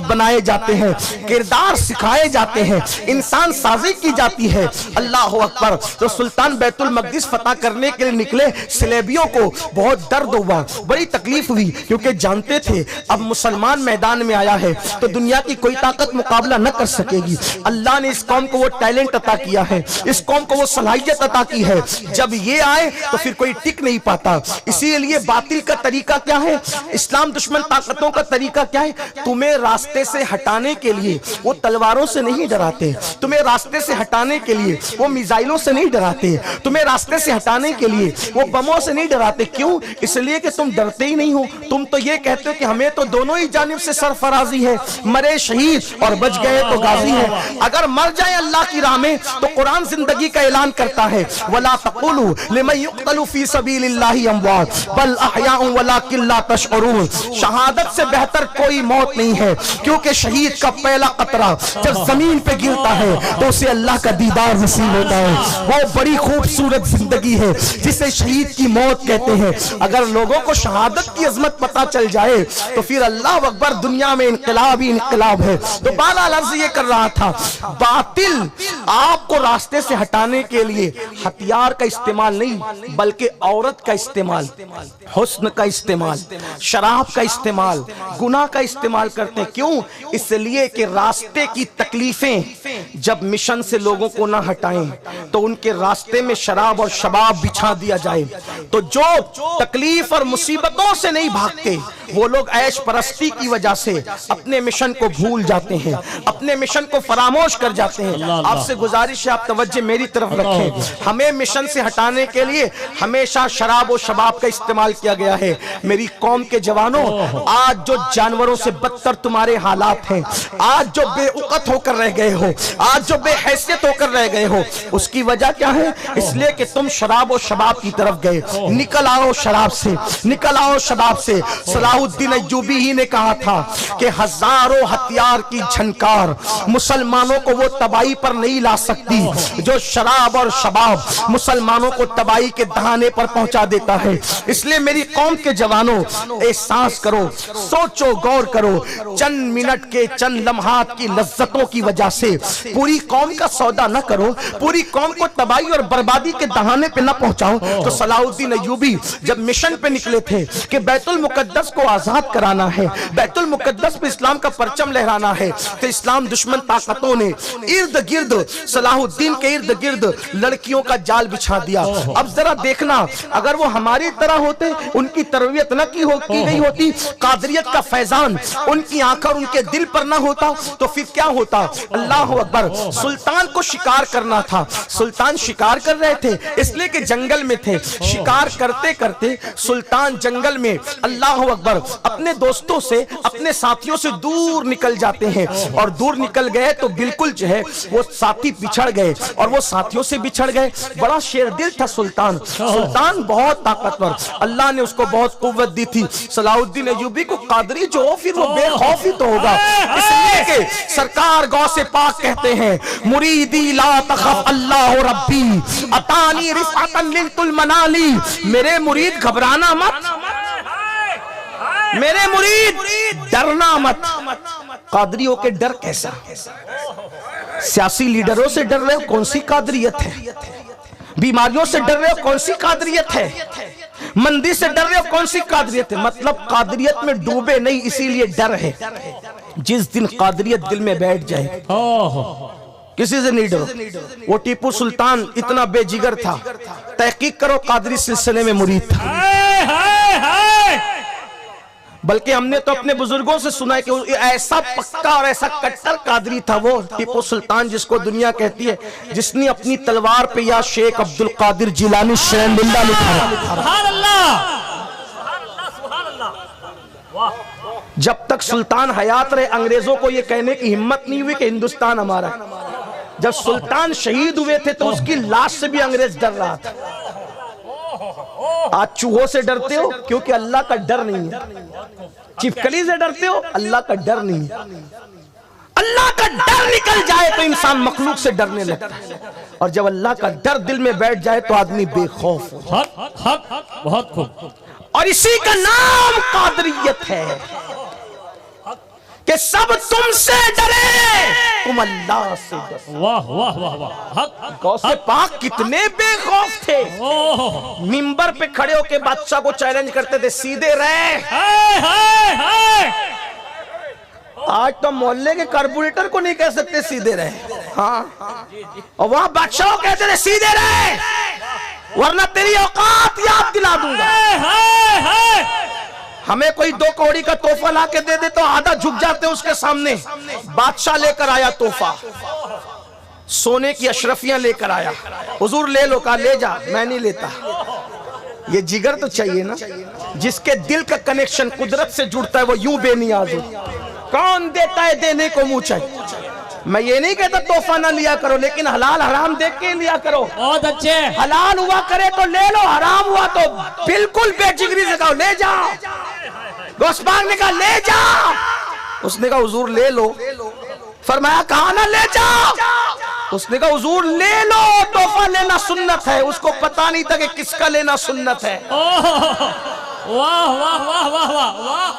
Speaker 1: بنائے جاتے ہیں, کردار سکھائے جاتے ہیں, انسان سازی کی جاتی ہے. اللہ اکبر. تو سلطان بیت المقدس فتح کرنے کے لیے نکلے, سلیبیوں کو بہت درد ہوا, بڑی تکلیف ہوئی, کیونکہ جانتے تھے اب مسلمان میدان میں آیا ہے تو دنیا کی کوئی طاقت مقابلہ نہ کر سکے گی. اللہ نے اس قوم کو وہ ٹیلنٹ عطا کیا ہے, اس قوم کو وہ صلاحیت عطا کی ہے, جب یہ آئے تو پھر کوئی ٹک نہیں پاتا. اسی لیے باطل کا طریقہ کیا ہے, اسلام دشمن طاقتوں کا طریقہ کیا ہے, تمہیں راستے سے ہٹانے کے لیے وہ تلواروں سے نہیں ڈراتے, تمہیں راستے سے ہٹانے کے لیے وہ میزائلوں سے نہیں ڈراتے, تمہیں راستے سے ہٹانے کے لیے وہ بموں سے نہیں ڈراتے. کیوں؟ اس لیے کہ تم ڈرتے ہی نہیں ہو. تم تو یہ کہتے ہو کہ ہمیں تو دونوں ہی جانب سے سرفرازی ہے, مرے شہید اور بچ گئے تو غازی ہے. اگر مر جائے اللہ کی راہ میں تو قرآن زندگی کا اعلان کرتا ہے وَلَا تَقُولُوا لِمَن يُقْتَلُ فِي سَبِيلِ اللَّهِ أَمْوَاتٌ بَلْ أَحْيَاءٌ وَلَٰكِن لَّا تَشْعُرُونَ. شہادت سے بہتر کوئی موت نہیں ہے, کیونکہ شہید کا پہلا قطرہ جب زمین پہ گرتا ہے تو اسے اللہ کا دیدار نصیب ہوتا ہے. وہ بڑی خوبصورت زندگی ہے جسے شہید کی موت کہتے ہیں. اگر لوگوں کو شہادت کی عظمت پتہ چل جائے تو پھر اللہ اکبر دنیا میں انقلاب ہی انقلاب ہے. تو بہرحال عرض یہ کر رہا تھا, باطل آپ کو راستے سے ہٹانے کے لیے ہتھیار کا استعمال نہیں بلکہ عورت کا استعمال, حسن کا استعمال, شراب کا استعمال, گناہ کا استعمال کرتے ہیں. کیوں؟ اس لیے کہ راستے کی تکلیفیں جب مشن سے لوگوں کو نہ ہٹائیں تو ان کے راستے میں شراب اور شباب بچھا دیا جائے. تو جو تکلیف اور مصیبتوں سے نہیں بھاگتے وہ لوگ عیش پرستی کی وجہ سے اپنے مشن کو بھول جاتے ہیں, اپنے مشن کو فراموش کر جاتے ہیں. آپ سے گزارش ہے آپ توجہ میری طرف رکھیں. ہمیں مشن سے ہٹانے کے لیے ہمیشہ شراب و شباب کا استعمال کیا گیا ہے. میری قوم کے جوانوں, آج جو جانوروں سے بدتر تمہارے حالات ہیں, آج جو بے اوقت ہو کر رہ گئے ہو, آج جو بے حیثیت ہو کر رہ گئے ہو, اس کی وجہ کیا ہے؟ اس لیے کہ تم شراب و شباب کی طرف گئے. نکل آؤ شراب سے, نکل آؤ شباب سے. صلاح الدین ایوبی ہی نے کہا تھا کہ ہزاروں ہتھیار کی جھنکار مسلمانوں کو وہ تباہی پر نہیں لا سکتی جو شراب اور شباب مسلمانوں کو تباہی کے دہانے پر پہنچا دیتا ہے. اس لیے میری قوم کے جوانوں, احساس کرو, سوچو, غور کرو. چند منٹ کے چند لمحات کی لذتوں کی وجہ سے پوری قوم کا سودا نہ کرو, پوری قوم کو تباہی اور بربادی کے دہانے پہ نہ پہنچاؤ. تو صلاح الدین ایوبی جب مشن پہ نکلے تھے کہ بیت المقدس کو آزاد کرانا ہے, بیت المقدس پہ اسلام کا پرچم لہرانا ہے, تو اسلام دشمن طاقتوں نے ارد گرد صلاح الدین کے ارد گرد لڑکیوں کا جال بچھا دیا. اب ذرا دیکھنا, اگر وہ ہماری طرح ہوتے, ان کی تربیت نہ کی گئی ہوتی, قادریت کا فیضان ان کی آنکھ اور ان کے دل پر نہ ہوتا, تو پھر کیا ہوتا؟ اللہ اکبر. سلطان کو شکار کرنا تھا, سلطان شکار کر رہے تھے اس لیے کہ جنگل میں تھے. شکار کرتے کرتے سلطان جنگل میں اللہ اکبر اپنے دوستوں سے, اپنے ساتھیوں سے دور نکل جاتے ہیں, اور دور نکل گئے تو بالکل جو ہے وہ ساتھی بچھڑ گئے اور وہ ساتھیوں سے بچھڑ گئے. بڑا شیر دل تھا سلطان, سلطان بہت طاقتور, اللہ نے اس کو بہت قوت دی تھی. صلاح الدین ایوبی کو قادری جو ہو پھر وہ بے خوف ہی تو ہوگا, اس لیے کہ سرکار غوث پاک کہتے ہیں مریدی لا تخف اللہ ربی اتانی رفعتا لنت المنالی. میرے مرید گھبرانا مت, میرے مرید ڈرنا مت. قادریوں کے ڈر کیسا؟ سیاسی لیڈروں سے ڈر رہے ہو, کون سی قادریت ہے؟ بیماریوں سے ڈر رہے ہو, کون سی قادریت ہے؟ مندی سے ڈر رہے ہو, کون سی قادریت ہے؟ مطلب قادریت میں ڈوبے نہیں, اسی لیے ڈر ہے. جس دن قادریت دل میں بیٹھ جائے کسی سے نہیں ڈرو. وہ ٹیپو سلطان اتنا بے جگر تھا, تحقیق کرو قادری سلسلے میں مرید تھا. بلکہ ہم نے تو اپنے بزرگوں سے سنا ہے کہ ایسا پکا اور ایسا کٹر قادری تھا وہ ٹیپو سلطان, جس کو دنیا کہتی ہے, جس نے اپنی تلوار پہ یا شیخ عبد القادر جیلانی شین للہ لکھا.
Speaker 2: سبحان اللہ.
Speaker 1: جب تک سلطان حیات رہے انگریزوں کو یہ کہنے کی ہمت نہیں ہوئی کہ ہندوستان ہمارا ہے. جب سلطان شہید ہوئے تھے تو اس کی لاش سے بھی انگریز ڈر رہا تھا. آج چوہوں سے ڈرتے ہو کیونکہ اللہ کا ڈر نہیں ہے. چپکلی سے ڈرتے ہو, اللہ کا ڈر نہیں ہے. اللہ کا ڈر نکل جائے تو انسان مخلوق سے ڈرنے لگتا ہے, اور جب اللہ کا ڈر دل میں بیٹھ جائے تو آدمی بے خوف ہو.
Speaker 2: بہت خوب.
Speaker 1: اور اسی کا نام قادریت ہے کہ سب تم سے ڈرے, تم اللہ سے ڈرو.
Speaker 2: واہ واہ واہ واہ.
Speaker 1: غوث پاک کتنے بے خوف تھے. منبر پہ کھڑے ہو کے بادشاہ کو چیلنج کرتے تھے, سیدھے رہ. آج تو محلے کے کارپوریٹر کو نہیں کہہ سکتے سیدھے رہ, ہاں, اور وہاں بادشاہ کو کہتے تھے سیدھے رہ ورنہ تیری اوقات یاد دلا دوں گا. ہمیں کوئی 2 کوڑی کا تحفہ لا کے دے دے تو آدھا جھک جاتے اس کے سامنے. بادشاہ لے کر آیا تحفہ, سونے کی اشرفیاں لے کر آیا. حضور لے لو, کہا لے جا, میں نہیں لیتا. یہ جگر تو چاہیے نا, جس کے دل کا کنیکشن قدرت سے جڑتا ہے وہ یوں بے نیاز ہو. کون دیتا ہے دینے کو منہ چاہیے. میں یہ نہیں کہتا تحفہ نہ لیا کرو, لیکن حلال حرام دیکھ کے لیا کرو.
Speaker 2: بہت اچھے.
Speaker 1: حلال ہوا کرے تو لے لو, حرام ہوا تو بالکل بے جگری سے کہو لے جا. غوث پاک نے کہا لے جا, اس نے کہا حضور لے لو. فرمایا کہا نہ لے جا, اس نے کہا حضور لے لو, تحفہ لینا سنت ہے. اس کو پتا نہیں تھا کہ کس کا لینا سنت ہے.
Speaker 2: واہ واہ واہ واہ واہ.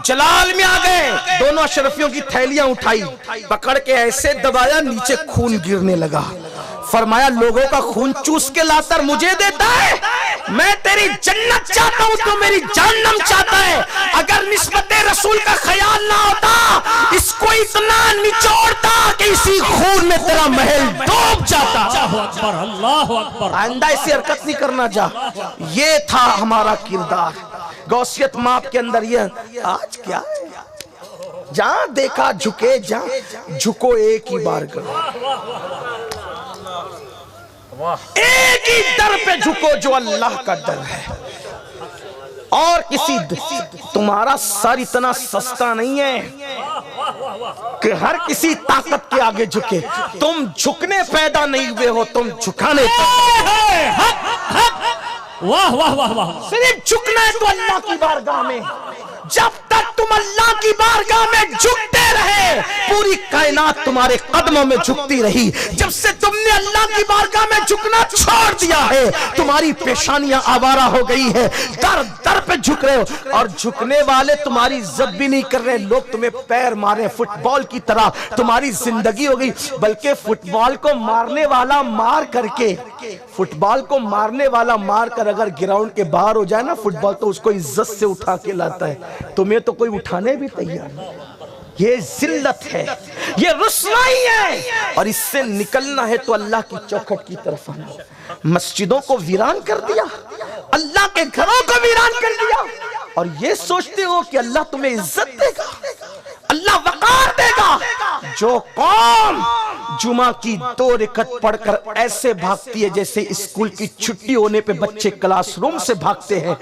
Speaker 1: جلال میں آ گئے, دونوں اشرفیوں کی تھیلیاں اٹھائی, پکڑ کے ایسے دبایا, نیچے خون گرنے لگا. فرمایا لوگوں کا خون چوس کے لا کر مجھے دیتا ہے, میں تیری جنت چاہتا ہوں تو میری جہنم چاہتا ہے. اگر نسبت رسول کا خیال نہ ہوتا اس کو اتنا نچوڑتا کہ اسی خون میں تیرا محل ڈوب جاتا.
Speaker 2: اللہ اکبر.
Speaker 1: آئندہ ایسی حرکت نہیں کرنا جا. یہ تھا ہمارا کردار. غوثیت ماپ کے اندر یہ آج کیا ہے, جہاں دیکھا جھکے, جہاں جھکو ایک ہی بار کرو, ایک ہی در پہ جھکو جو اللہ کا در ہے. اور کسی تمہارا سر اتنا سستا نہیں ہے کہ ہر کسی طاقت کے آگے جھکے. تم جھکنے پیدا نہیں ہوئے ہو, تم جھکانے
Speaker 2: واہ واہ واہ واہ.
Speaker 1: صرف جھکنا ہے تو اللہ کی بارگاہ میں. جب تک تم اللہ کی بارگاہ میں جھکتے رہے پوری کائنات تمہارے قدموں میں جھکتی رہی. جب سے تم نے اللہ کی بارگاہ میں جھکنا چھوڑ دیا ہے تمہاری پیشانیاں آوارہ ہو گئی ہے, در در پہ جھک رہے ہو, اور جھکنے والے تمہاری عزت بھی نہیں کر رہے, لوگ تمہیں پیر مارے فٹ بال کی طرح تمہاری زندگی ہو گئی. بلکہ فٹ بال کو مارنے والا مار کر کے, فٹ بال کو مارنے والا مار کر اگر گراؤنڈ کے باہر ہو جائے نا فٹ بال تو اس کو عزت سے اٹھا کے لاتا ہے, تمہیں تو کوئی اٹھانے بھی تیار نہیں. یہ ذلت ہے, یہ رسوائی ہے, اور اس سے نکلنا ہے تو اللہ کی چوکھٹ کی طرف آنا. مسجدوں کو ویران کر دیا, اللہ کے گھروں کو ویران کر دیا, اور یہ سوچتے ہو کہ اللہ تمہیں عزت دے گا, اللہ وقار دے گا. جو قوم جمعہ کی 2 رکعت پڑھ کر ایسے بھاگتی ہے جیسے اسکول کی چھٹی ہونے پہ بچے کلاس روم سے بھاگتے ہیں,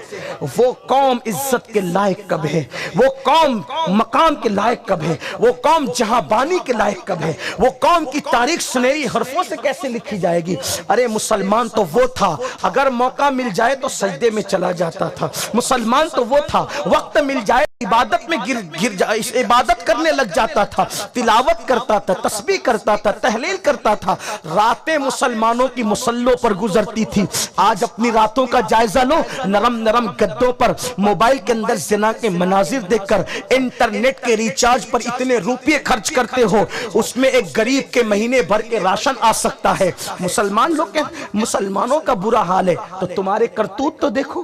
Speaker 1: وہ قوم عزت کے لائق کب ہے, وہ قوم مقام کے لائق کب ہے, وہ قوم جہاں بانی کے لائق کب ہے, وہ قوم کی تاریخ سنہری حرفوں سے کیسے لکھی جائے گی. ارے مسلمان تو وہ تھا اگر موقع مل جائے تو سجدے میں چلا جاتا تھا, مسلمان تو وہ تھا وقت مل جائے عبادت میں گر جائے عبادت کرنے لگ جاتا تھا, تلاوت کرتا تھا, تسبیح کرتا تھا, تحلیل کرتا تھا. راتیں مسلمانوں کی مصلوں پر گزرتی تھی. آج اپنی راتوں کا جائزہ لو, نرم نرم گدوں پر موبائل کے اندر زنا کے مناظر دیکھ کر انٹرنیٹ کے ریچارج پر اتنے روپے خرچ کرتے ہو, اس میں ایک غریب کے مہینے بھر کے راشن آ سکتا ہے. مسلمان لوگ کہ مسلمانوں کا برا حال ہے تو تمہارے کرتوت تو دیکھو,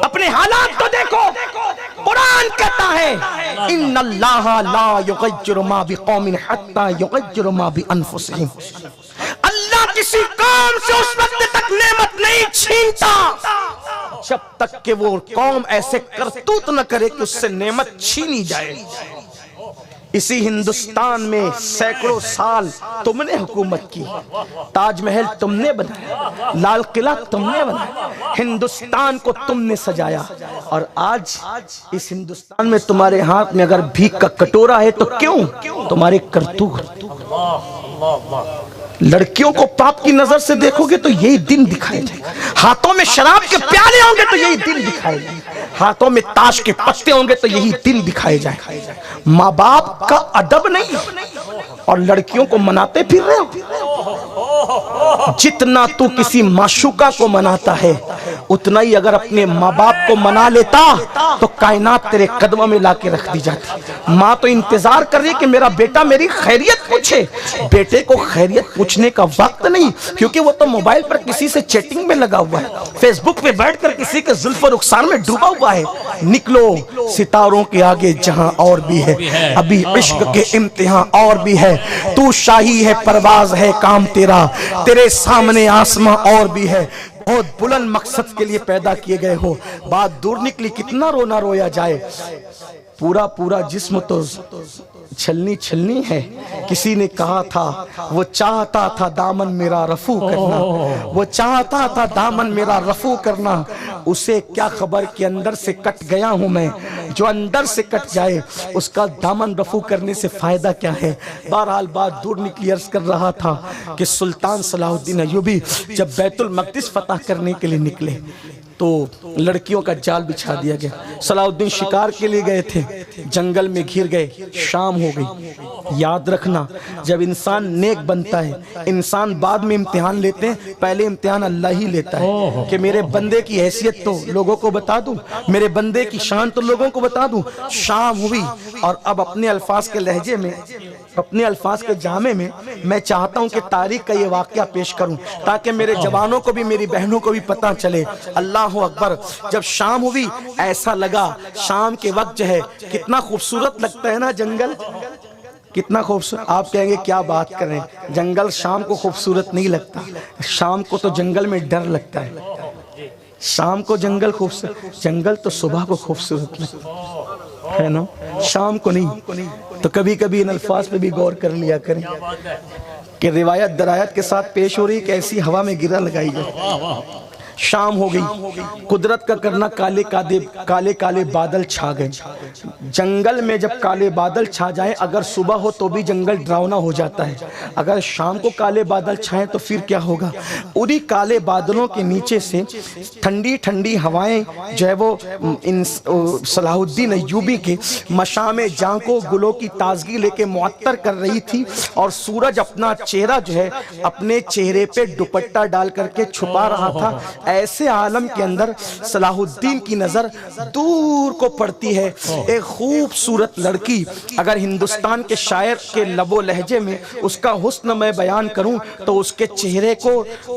Speaker 1: اپنے حالات تو دیکھو. قرآن کہتا ہے ان اللہ لا یغیر ما بقوم حتی یغیر ما بانفسہم, اللہ کسی قوم سے اس وقت تک نعمت نہیں چھینتا جب تک کہ وہ قوم ایسے کرتوت نہ کرے کہ اس سے نعمت چھینی جائے. اسی ہندوستان میں سینکڑوں سال تم نے حکومت کی, تاج محل تم نے بنایا, لال قلعہ تم نے بنایا, ہندوستان کو تم نے سجایا, اور آج اس ہندوستان میں تمہارے ہاتھ میں اگر بھیک کا کٹورا ہے تو کیوں؟ تمہارے کرتوت. لڑکیوں کو پاپ کی نظر سے دیکھو گے تو یہی دن دکھائے جائیں, ہاتھوں میں شراب کے پیالے ہوں گے تو یہی دن دکھائے جائیں, ہاتھوں میں تاش کے پتے ہوں گے تو یہی دن دکھائے جائیں. ماں باپ کا ادب نہیں اور لڑکیوں کو مناتے پھر رہے ہو. جتنا تو کسی معشوقہ کو مناتا ہے اتنا ہی اگر اپنے ماں باپ کو منا لیتا تو کائنات تیرے قدموں میں لا کے رکھ دی جاتی. ماں تو انتظار کر رہی کہ میرا بیٹا میری خیریت پوچھے, بیٹے کو خیریت پوچھنے کا وقت نہیں, کیونکہ وہ تو موبائل پر کسی سے چیٹنگ میں لگا ہوا ہے, فیس بک پہ بیٹھ کر کسی کے زلف و رخسار میں ڈوبا ہوا ہے. نکلو ستاروں کے آگے جہاں اور بھی ہے, ابھی عشق کے امتحان اور بھی ہے. تو شاہی ہے پرواز ہے کام تیرا, تیرے سامنے آسماں اور بھی ہے. بہت بلند مقصد کے لیے پیدا کیے گئے ہو, بات دور نکلی کتنا رونا رویا جائے. پورا پورا جسم تو چھلنی چھلنی ہے. کسی نے کہا تھا وہ چاہتا تھا دامن میرا رفو کرنا, وہ چاہتا تھا دامن میرا رفو کرنا, اسے کیا خبر کہ اندر سے کٹ گیا ہوں میں. جو اندر سے کٹ جائے اس کا دامن رفو کرنے سے فائدہ کیا ہے. بہرحال بات دور نکلی. عرض کر رہا تھا کہ سلطان صلاح الدین ایوبی جب بیت المقدس فتح کرنے کے لیے نکلے تو لڑکیوں کا جال بچھا دیا گیا. صلاح الدین شکار کے لیے گئے تھے, جنگل میں گھر گئے, شام ہو گئی. یاد رکھنا جب انسان نیک بنتا ہے, انسان بعد میں امتحان لیتے ہیں, پہلے امتحان اللہ ہی لیتا ہے کہ میرے بندے کی حیثیت تو لوگوں کو بتا دوں, میرے بندے کی شان تو لوگوں کو بتا دوں. شام ہوئی اور اب اپنے الفاظ کے لہجے میں, اپنے الفاظ کے جامع میں میں چاہتا ہوں کہ تاریخ کا یہ واقعہ پیش کروں تاکہ میرے جوانوں کو بھی میری بہنوں کو بھی پتہ چلے. اللہ اکبر. جب شام ہوئی ایسا لگا شام کے وقت جو ہے کتنا خوبصورت لگتا ہے نا جنگل, کتنا خوبصورت. آپ کہیں گے کیا بات کر رہے ہیں, جنگل شام کو خوبصورت نہیں لگتا, شام کو تو جنگل میں ڈر لگتا ہے. شام کو جنگل خوبصورت, جنگل تو صبح کو خوبصورت لگتا ہے نا, شام کو نہیں. تو کبھی کبھی ان الفاظ پہ بھی غور کر لیا کریں کہ روایت درایت کے ساتھ پیش ہو رہی کہ ایسی ہوا میں گرہ لگائی جائے. شام ہو گئی، قدرت کا کرنا، کالے کالے بادل چھا گئے۔ جنگل میں جب کالے بادل چھا جائیں، اگر صبح ہو تو بھی جنگل ڈراؤنا ہو جاتا ہے، اگر شام کو کالے بادل چھائیں تو پھر کیا ہوگا؟ انہی کالے بادلوں کے نیچے سے ٹھنڈی ٹھنڈی ہوائیں جو ہے وہ صلاح الدین ایوبی کے مشام جاں کو گلوں کی تازگی لے کے معطر کر رہی تھی، اور سورج اپنا چہرہ جو ہے اپنے چہرے پہ دوپٹہ ڈال کر کے چھپا رہا تھا۔ ایسے عالم کے اندر صلاح الدین کی نظر دور کو پڑتی ہے، ایک خوبصورت لڑکی۔ اگر ہندوستان کے شاعر کے لب و لہجے میں اس کا حسن میں بیان کروں تو اس کے چہرے کو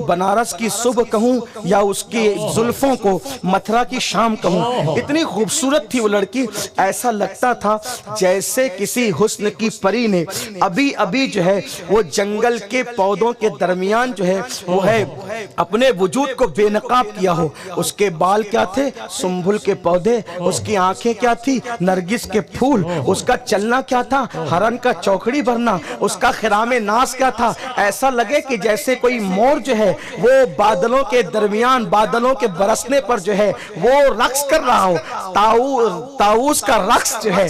Speaker 1: بنارس کی صبح کہوں یا اس کی زلفوں کو متھرا کی شام کہوں، اتنی خوبصورت تھی وہ لڑکی۔ ایسا لگتا تھا جیسے کسی حسن کی پری نے ابھی ابھی جو ہے وہ جنگل کے پودوں کے درمیان جو ہے وہ ہے اپنے وجود کو بے نقاب کیا ہو۔ اس کے بال کیا تھے؟ سنبھل کے پودے، اس کی آنکھیں کیا تھی؟ نرگس کے پھول، اس کا چلنا کیا تھا؟ ہرن کا چوکڑی بھرنا، اس کا خرام ناز کیا تھا؟ ایسا لگے کہ جیسے کوئی مور جو ہے وہ بادلوں کے درمیان بادلوں کے برسنے پر جو ہے وہ رقص کر رہا ہو۔ طاؤس کا رقص جو ہے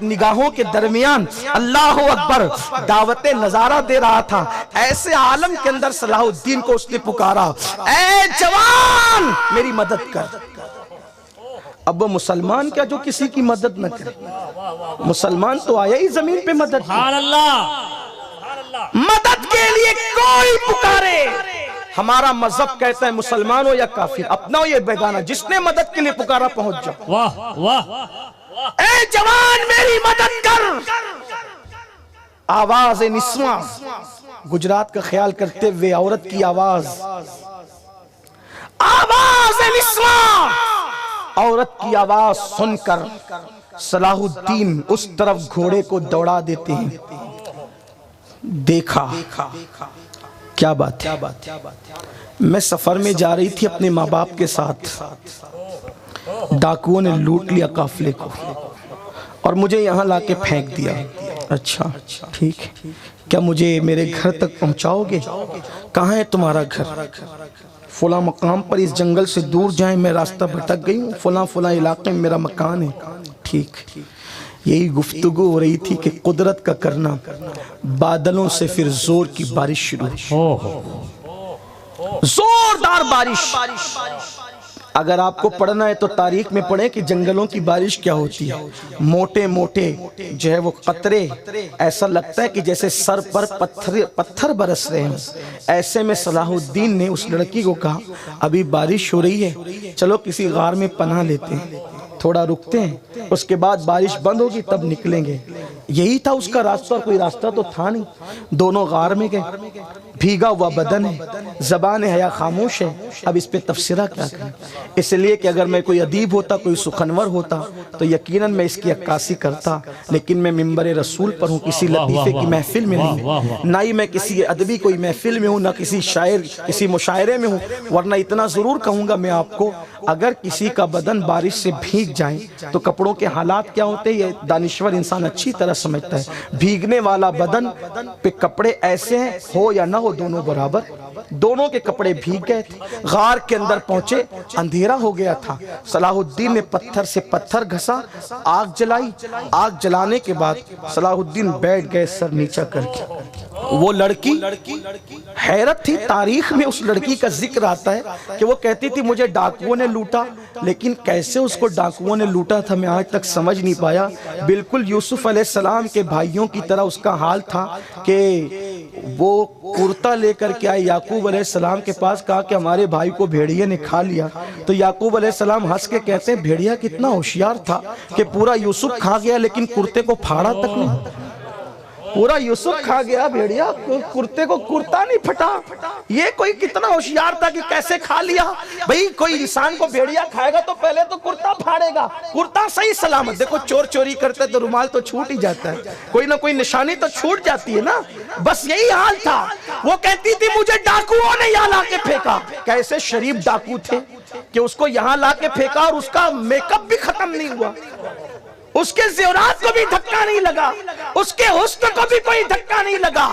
Speaker 1: نگاہوں کے درمیان اللہ اکبر دعوت نظارہ دے رہا تھا۔ ایسے عالم کے اندر صلاح الدین کو اس نے پکارا، اے جوان میری مدد کر۔ اب وہ مسلمان کیا جو کسی کی مدد نہ کرے؟ مسلمان تو آیا ہی زمین پہ مدد کی، مدد کے لیے کوئی پکارے۔ ہمارا مذہب کہتا ہے مسلمان ہو یا کافر، اپنا ہو یا بیگانہ، جس نے مدد کے لیے پکارا پہنچ جاؤ۔
Speaker 2: واہ واہ،
Speaker 1: اے جوان میری مدد کر۔ آواز نسواں، گجرات کا خیال کرتے ہوئے عورت کی آواز، آواز نسواں، عورت کی آواز سن کر صلاح الدین اس طرف گھوڑے کو دوڑا دیتے ہیں۔ دیکھا کیا بات ہے، میں سفر میں جا رہی تھی اپنے ماں باپ کے ساتھ، ڈاکوؤں نے لوٹ لیا قافلے کو اور مجھے یہاں لا کے پھینک دیا۔ اچھا ٹھیک ہے، کیا مجھے میرے گھر تک پہنچاؤ گے؟ کہاں ہے تمہارا گھر؟ فلاں مقام پر، اس جنگل سے دور جائیں، میں راستہ بھٹک گئی ہوں، فلاں علاقے میں میرا مکان ہے۔ ٹھیک، یہی گفتگو ہو رہی تھی کہ قدرت کا کرنا، بادلوں سے پھر زور کی بارش شروع، زوردار بارش۔ اگر آپ کو پڑھنا ہے تو تاریخ میں پڑھیں کہ جنگلوں کی بارش کیا ہوتی ہے، موٹے موٹے جو ہے وہ قطرے، ایسا لگتا ہے کہ جیسے سر پر پتھر برس رہے ہیں۔ ایسے میں صلاح الدین نے اس لڑکی کو کہا، ابھی بارش ہو رہی ہے، چلو کسی غار میں پناہ لیتے ہیں، تھوڑا رکتے ہیں، اس کے بعد بارش بند ہوگی تب نکلیں گے۔ یہی تھا اس کا راستہ، کوئی راستہ تو تھا نہیں۔ دونوں غار میں گئے، بھیگا ہوا بدن ہے، زبان حیا خاموش ہے۔ اب اس پہ تفسیرہ کیا کریں؟ اس لیے کہ اگر میں کوئی ادیب ہوتا، کوئی سخنور ہوتا تو یقیناً میں اس کی عکاسی کرتا، لیکن میں منبر رسول پر ہوں، کسی لطیفے کی محفل میں نہیں، نہ ہی میں کسی ادبی کوئی محفل میں ہوں، نہ کسی شاعر کسی مشاعرے میں ہوں، ورنہ اتنا ضرور کہوں گا میں آپ کو، اگر کسی کا بدن بارش سے بھیگ جائیں تو کپڑوں کے حالات کیا ہوتے ہیں، یہ دانشور انسان اچھی طرح سمجھتا ہے۔ بھیگنے والا بدن پہ کپڑے ایسے ہیں، ہو یا نہ ہو دونوں برابر، دونوں کے کپڑے بھیگ گئے تھے۔ غار کے اندر پہنچے، اندھیرا ہو گیا تھا۔ صلاح الدین نے پتھر سے پتھر گھسا، آگ جلائی، آگ جلانے کے بعد صلاح الدین بیٹھ گئے سر نیچا کر کے۔ وہ لڑکی حیرت تھی، تاریخ میں اس لڑکی کا ذکر آتا ہے کہ وہ کہتی تھی مجھے ڈاکوؤں نے لوٹا، لیکن کیسے اس کو ڈاکوؤں نے لوٹا تھا میں آج تک سمجھ نہیں پایا۔ بالکل یوسف علیہ السلام کے بھائیوں کی طرح اس کا حال تھا کہ وہ کرتا لے کر کے آئے یعقوب علیہ السلام کے پاس، کہا کہ ہمارے بھائی کو بھیڑیے نے کھا لیا۔ تو یعقوب علیہ السلام ہنس کے کہتے ہیں بھیڑیا کتنا ہوشیار تھا کہ پورا یوسف کھا گیا لیکن کرتے کو پھاڑا تک نہیں۔ پورا یوسف کھا گیا، بھیڑیا کرتے کو کرتا نہیں پھٹا۔ یہ کوئی کتنا ہوشیار تھا کہ کیسے کھا لیا۔ بھئی کوئی انسان کو بھیڑیا کھائے گا تو پہلے تو کرتا پھاڑے گا، کرتا صحیح سلامت۔ دیکھو چور چوری کرتے تو رومال تو چھوٹ ہی جاتا ہے، کوئی نہ کوئی نشانی تو چھوٹ جاتی ہے نا، بس یہی حال تھا۔ وہ کہتی تھی مجھے ڈاکوؤں نے یہاں لا کے پھینکا۔ کیسے شریف ڈاکو تھے کہ اس کو یہاں لا کے پھینکا اور اس کا میک اپ بھی ختم نہیں ہوا، اس کے زیورات کو بھی دھکا نہیں لگا، اس کے حسن کو بھی کوئی دھکا نہیں لگا۔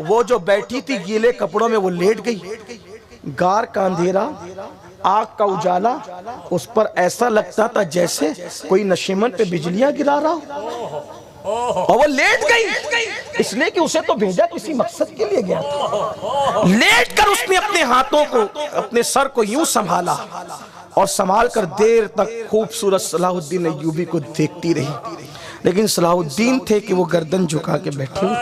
Speaker 1: وہ جو بیٹھی تھی گیلے کپڑوں میں وہ لیٹ گئی۔ غار کا اندھیرا آگ کا اجالا اس پر ایسا لگتا تھا جیسے کوئی نشیمن پہ بجلیاں گرا رہا ہو، اور وہ لیٹ گئی اس لیے کہ اسے تو بھیجا کسی مقصد کے لیے گیا تھا۔ لیٹ کر اس نے اپنے ہاتھوں کو، اپنے سر کو یوں سنبھالا اور سنبھال کر دیر تک خوبصورت صلاح الدین ایوبی کو دیکھتی رہی، لیکن صلاح الدین تھے کہ وہ گردن جھکا کے بیٹھے ہوئے۔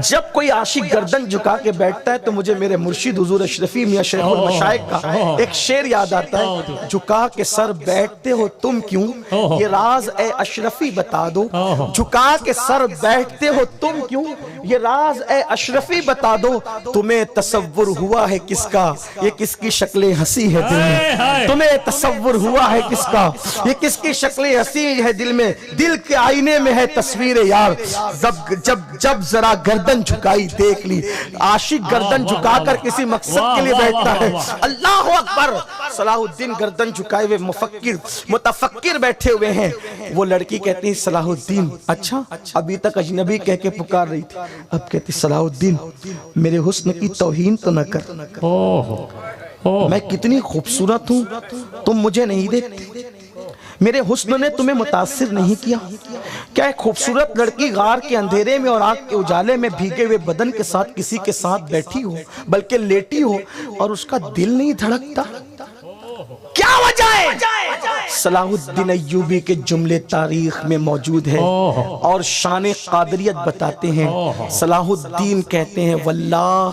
Speaker 1: جب کوئی عاشق گردن جھکا کے بیٹھتا ہے تو مجھے میرے مرشد حضور اشرفی میاں شیخ المشائخ کا ایک شعر یاد آتا ہے، جھکا کے سر بیٹھتے ہو تم کیوں، یہ راز اے اشرفی بتا دو، جھکا کے سر بیٹھتے ہو تم کیوں، یہ راز اے اشرفی بتا دو، تمہیں تصور ہوا ہے کس کا، یہ کس کی شکل ہنسی ہے دل میں، تمہیں تصور ہوا ہے کس کا، یہ کس کی شکل ہنسی ہے دل میں، دل کے آئینے میں ہے تصویر یار، جب ذرا گردن جھکائی دیکھ لی۔ عاشق گردن جھکا کر کسی مقصد کے لیے بیٹھتا ہے۔ اللہ اکبر، صلاح الدین گردن جھکائے ہوئے متفکر بیٹھے ہوئے ہیں۔ وہ لڑکی کہتی ہے صلاح الدین، اچھا ابھی تک اجنبی کہہ کے پکار رہی تھی، اب کہتی صلاح الدین میرے حسن کی توہین تو نہ کر، میں کتنی خوبصورت ہوں تم مجھے نہیں دیکھتے، میرے حسن نے تمہیں متاثر نہیں کیا کیا؟ ایک خوبصورت لڑکی غار کے اندھیرے میں اور آگ کے اجالے میں بھیگے ہوئے بدن کے ساتھ کسی کے ساتھ بیٹھی ہو، بلکہ لیٹی ہو، اور اس کا دل نہیں دھڑکتا، کیا وجہ ہے؟ صلاح الدین ایوبی کے جملے تاریخ میں موجود ہے اور شان قادریت بتاتے ہیں۔ صلاح الدین کہتے ہیں واللہ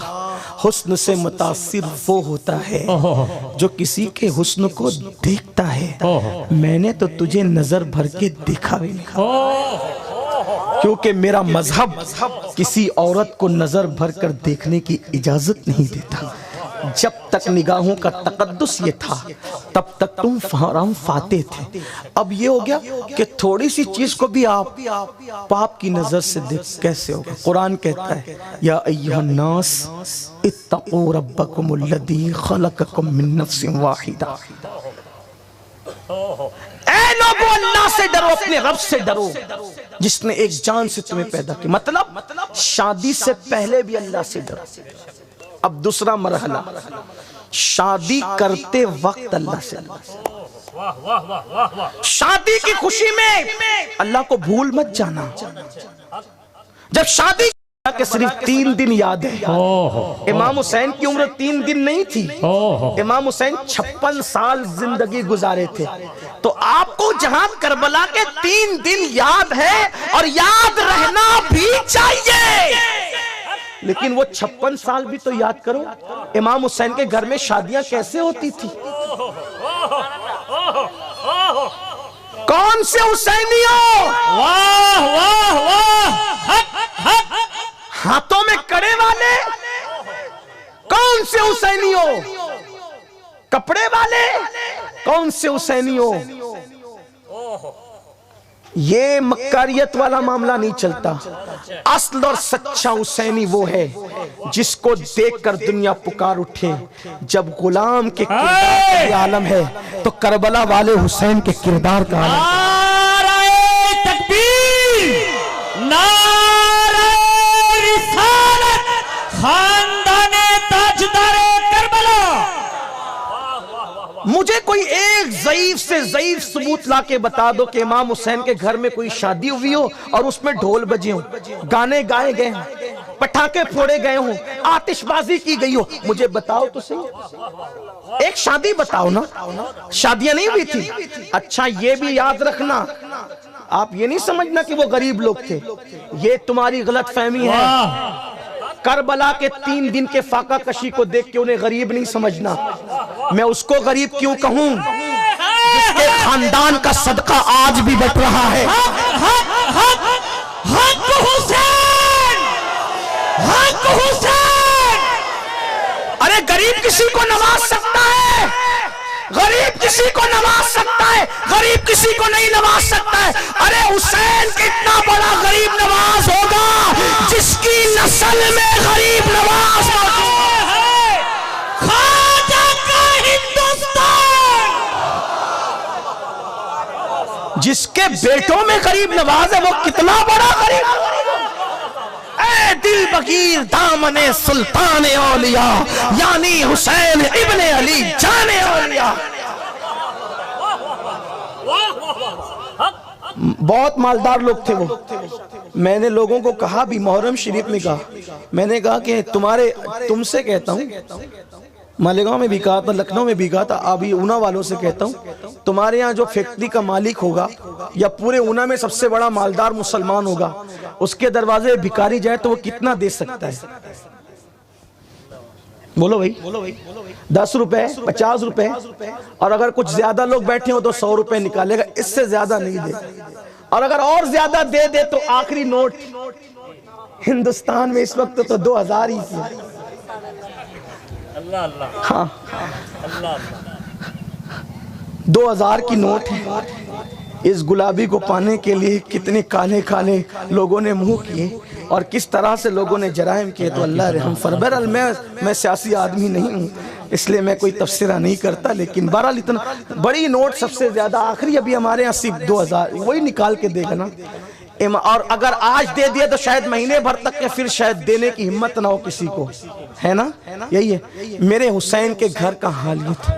Speaker 1: حسن سے متاثر وہ ہوتا ہے جو کسی کے حسن کو دیکھتا ہے، میں نے تو تجھے نظر بھر کے دیکھا بھی نہیں، کیونکہ میرا مذہب کسی عورت کو نظر بھر کر دیکھنے کی اجازت نہیں دیتا۔ جب تک نگاہوں کا تقدس یہ تھا تب تک تم فہرام فاتح تھے، اب یہ ہو گیا کہ تھوڑی سی چیز کو بھی آپ پاپ کی نظر سے دیکھ کیسے ہوگا؟ قرآن کہتا ہے یا ایھا الناس اتقوا ربکم الذی خلقکم من نفس واحدہ، اے لوگو اللہ سے ڈرو، اپنے رب سے ڈرو جس نے ایک جان سے تمہیں پیدا کیا۔ مطلب شادی سے پہلے بھی اللہ سے ڈرو۔ اب دوسرا مرحلہ، شادی کرتے وقت اللہ سے ڈرو، شادی کی خوشی میں اللہ کو بھول مت جانا۔ جب شادی کہ صرف 3 دن یاد ہے، امام حسین کی عمر 3 دن نہیں تھی، امام حسین 56 سال زندگی گزارے تھے، تو آپ کو جہاں کربلا کے 3 دن یاد ہے اور یاد رہنا بھی چاہیے، لیکن وہ 56 سال بھی تو یاد کرو امام حسین کے گھر میں شادیاں کیسے ہوتی تھی، کون سے حسینیوں،
Speaker 2: واہ واہ واہ،
Speaker 1: ہاتھوں میں کڑے والے، کون سے حسینیوں، کپڑے والے، کون سے حسینیوں، یہ مکاریت والا معاملہ نہیں چلتا۔ اصل اور سچا حسینی وہ ہے جس کو دیکھ کر دنیا پکار اٹھے۔ جب غلام کے کردار کا یہ عالم ہے تو کربلا والے حسین کے کردار کا عالم ہے۔
Speaker 2: نعرہ تکبیر، نعرہ رسالت، خاندان تاجدار کربلا۔
Speaker 1: مجھے کوئی ایک ضعیف سے ضعیف ثبوت لا کے بتا دو کہ امام حسین کے گھر میں کوئی شادی ہوئی ہو اور اس میں ڈھول بجے ہوں، گانے گائے گئے ہوں، پٹاخے پھوڑے گئے ہوں، آتش بازی کی گئی ہو، مجھے بتاؤ تو صحیح، ایک شادی بتاؤ نا۔ شادیاں نہیں ہوئی تھی؟ اچھا یہ بھی یاد رکھنا، آپ یہ نہیں سمجھنا کہ وہ غریب لوگ تھے، یہ تمہاری غلط فہمی ہے۔ کربلا کے 3 دن کے فاقہ کشی کو دیکھ کے انہیں غریب نہیں سمجھنا۔ میں اس کو غریب کیوں کہوں جس کے خاندان کا صدقہ آج بھی بٹ رہا ہے۔
Speaker 2: حق حسین، حق حسین۔
Speaker 1: ارے غریب کسی کو نواز سکتا ہے، غریب کسی کو نواز سکتا ہے، غریب کسی کو نہیں نواز سکتا ہے۔ ارے حسین کتنا بڑا غریب نواز ہوگا جس کی نسل میں غریب نواز موجود ہے۔
Speaker 2: خواجہ کا ہندوستان،
Speaker 1: جس کے بیٹوں میں غریب نواز ہے وہ کتنا بڑا غریب۔ اے دل بگیر دامن سلطان اولیاء یعنی حسین ابن علی جان اولیاء. بہت مالدار لوگ تھے وہ. میں نے لوگوں کو کہا بھی محرم شریف میں کہا, میں نے کہا کہ تم سے کہتا ہوں, مالیگاؤں میں بھی کہا تھا, لکھنؤ میں بھی کہا تھا, ابھی اونا والوں سے کہتا ہوں, تمہارے یہاں جو فیکٹری کا مالک ہوگا یا پورے اونا میں سب سے بڑا مالدار مسلمان ہوگا, اس کے دروازے بھکاری جائے تو وہ کتنا دے سکتا ہے؟ بولو بھائی, 10 روپے, 50 روپے, اور اگر کچھ زیادہ لوگ بیٹھے ہو تو 100 روپے نکالے گا, اس سے زیادہ نہیں دے. اور اگر اور زیادہ دے دے تو آخری نوٹ ہندوستان میں اس وقت تو 2000 ہی تھی. ہاں 2000 کی نوٹ ہے. اس گلابی کو پانے کے لیے کتنے کالے کالے لوگوں نے منہ کیے اور کس طرح سے لوگوں نے جرائم کیے, تو اللہ رحم فرمائے. بہرحال میں سیاسی آدمی نہیں ہوں, اس لیے میں کوئی تفسیرہ نہیں کرتا, لیکن بہرحال اتنا بڑی نوٹ سب سے زیادہ آخری ابھی ہمارے یہاں صرف 2000, وہی نکال کے دے گا نا. اور اگر آج دے دیا تو شاید مہینے بھر تک کے پھر شاید دینے کی ہمت نہ ہو کسی کو, ہے نا. یہی ہے میرے حسین کے گھر کا حال یہ تھا.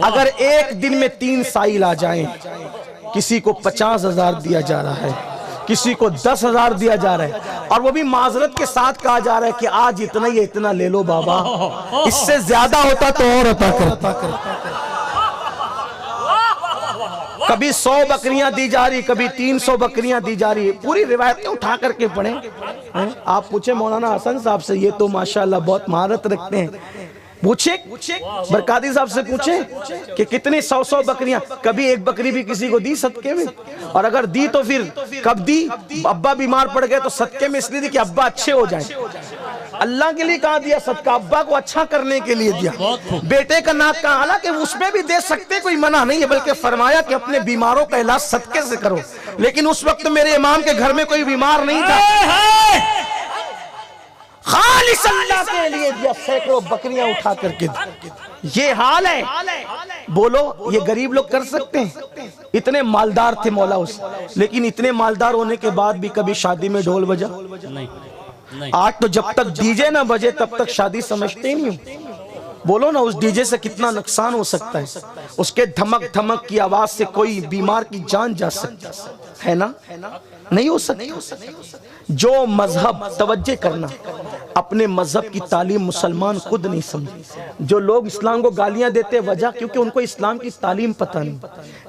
Speaker 1: اگر ایک دن میں 3 سائل آ جائیں, کسی کو 50,000 دیا جا رہا ہے, کسی کو 10,000 دیا جا رہا ہے, اور وہ بھی معذرت کے ساتھ کہا جا رہا ہے کہ آج اتنا ہی اتنا لے لو بابا, اس سے زیادہ ہوتا تو اور عطا کرتا. کبھی 100 بکریاں دی جا رہی, کبھی 300 بکریاں دی جا رہی. پوری روایتیں اٹھا کر کے پڑھیں. آپ پوچھیں مولانا حسن صاحب سے, یہ تو ماشاءاللہ بہت مہارت رکھتے ہیں, پوچھیں برکاتی صاحب سے پوچھیں کہ کتنی 100 بکریاں, کبھی ایک بکری بھی کسی کو دی صدقے میں؟ اور اگر دی تو پھر کب دی؟ ابا بیمار پڑ گئے تو صدقے میں اس لیے دی کہ ابا اچھے ہو جائیں. اللہ کے لیے کہاں دیا صدقہ؟ ابا کو اچھا کرنے کے لیے دیا. بیٹے کا ناک کہاں؟ حالانکہ اس میں بھی دے سکتے, کوئی منع نہیں ہے, بلکہ فرمایا کہ اپنے بیماروں کا علاج صدقے سے کرو. لیکن اس وقت میرے امام کے گھر میں کوئی بیمار نہیں تھا, خالص اللہ کے لیے دیا, سینکڑوں بکریاں اٹھا کر کے دیا. یہ حال ہے. بولو یہ غریب لوگ کر سکتے ہیں؟ اتنے مالدار تھے مولا اس, لیکن اتنے مالدار ہونے کے بعد بھی کبھی شادی میں ڈھول بجا نہیں. آج تو جب تک ڈی جے نہ بجے تب تک شادی سمجھتے ہی نہیں ہوں. بولو نا اس ڈی جے سے کتنا نقصان ہو سکتا ہے, اس کے دھمک دھمک کی آواز سے کوئی بیمار کی جان جا سکتا ہے نا, نہیں ہو سکتا. جو مذہب, توجہ کرنا, اپنے مذہب کی تعلیم مسلمان خود نہیں سمجھے. جو لوگ اسلام کو گالیاں دیتے وجہ کیونکہ ان کو اسلام کی تعلیم پتہ نہیں.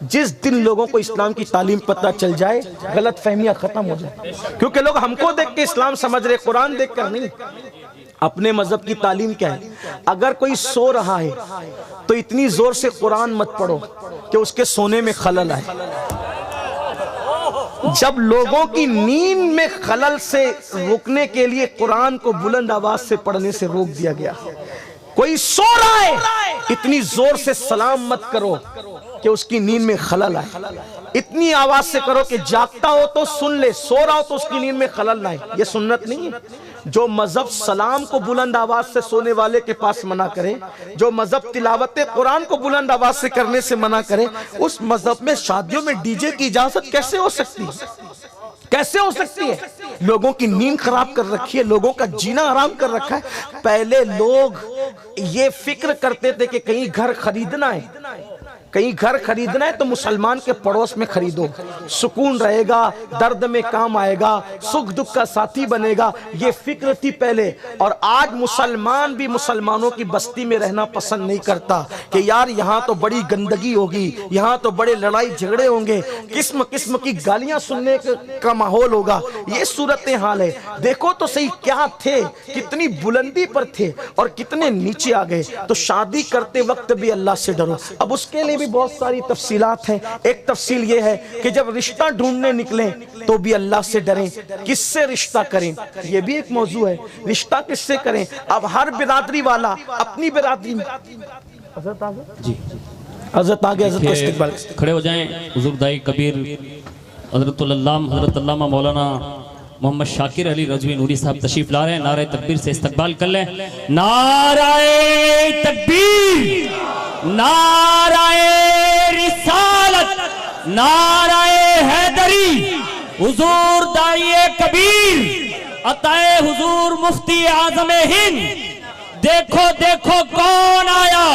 Speaker 1: جس دن لوگوں کو اسلام کی تعلیم پتہ چل جائے غلط فہمیاں ختم ہو جائے, کیونکہ لوگ ہم کو دیکھ کے اسلام سمجھ رہے, قرآن دیکھ کر نہیں. اپنے مذہب کی تعلیم کیا ہے؟ اگر کوئی سو رہا ہے تو اتنی زور سے قرآن مت پڑھو کہ اس کے سونے میں خلل آئے. جب لوگوں کی نیند میں خلل سے روکنے کے لیے قرآن کو بلند آواز سے پڑھنے سے روک دیا گیا. کوئی سو رہا ہے, اتنی زور سے سلام مت کرو کہ اس کی نیند میں خلل آئے. اتنی آواز سے کرو کہ جاگتا ہو تو سن لے, سو رہا ہو تو اس کی نیند میں خلل نہ آئے. یہ سنت نہیں ہے. جو مذہب سلام کو بلند آواز سے سونے والے کے پاس منع کرے, جو مذہب تلاوت قرآن کو بلند آواز سے کرنے سے منع کرے, اس مذہب میں شادیوں میں ڈی جے کی اجازت کیسے ہو سکتی ہے؟ کیسے ہو سکتی ہے؟ لوگوں کی نیند خراب کر رکھی ہے, لوگوں کا جینا حرام کر رکھا ہے. پہلے لوگ یہ فکر کرتے تھے کہ کہیں گھر خریدنا ہے, کہیں گھر خریدنا ہے تو مسلمان کے پڑوس میں خریدو, سکون رہے گا, درد میں کام آئے گا, سکھ دکھ کا ساتھی بنے گا. یہ فکر تھی پہلے. اور آج مسلمان بھی مسلمانوں کی بستی میں رہنا پسند نہیں کرتا کہ یار یہاں تو بڑی گندگی ہوگی, یہاں تو بڑے لڑائی جھگڑے ہوں گے, قسم قسم کی گالیاں سننے کا ماحول ہوگا. یہ صورتحال ہے. دیکھو تو صحیح کیا تھے, کتنی بلندی پر تھے اور کتنے نیچے آ گئے. تو شادی کرتے وقت بھی اللہ سے ڈرو. اب اس کے لیے بہت ساری تفصیلات ہیں. ایک تفصیل یہ ہے کہ جب رشتہ ڈھونڈنے نکلیں تو بھی اللہ سے ڈریں. کس سے رشتہ کریں یہ بھی ایک موضوع ہے. رشتہ کس سے کریں؟ اب ہر برادری والا اپنی برادری میں.
Speaker 2: جی
Speaker 1: حضرت آگے, حضرت کا استقبال.
Speaker 2: کھڑے ہو جائیں. حضور دائی کبیر حضرت علامہ مولانا محمد شاکر علی رضوی نوری صاحب تشریف لا رہے ہیں. نعرہ تکبیر سے استقبال کر لیں. نعرہ تکبیر, نعرہ رسالت, نعرہ حیدری, حضور دائی کبیر عطائے حضور مفتی اعظم ہند، دیکھو دیکھو کون آیا۔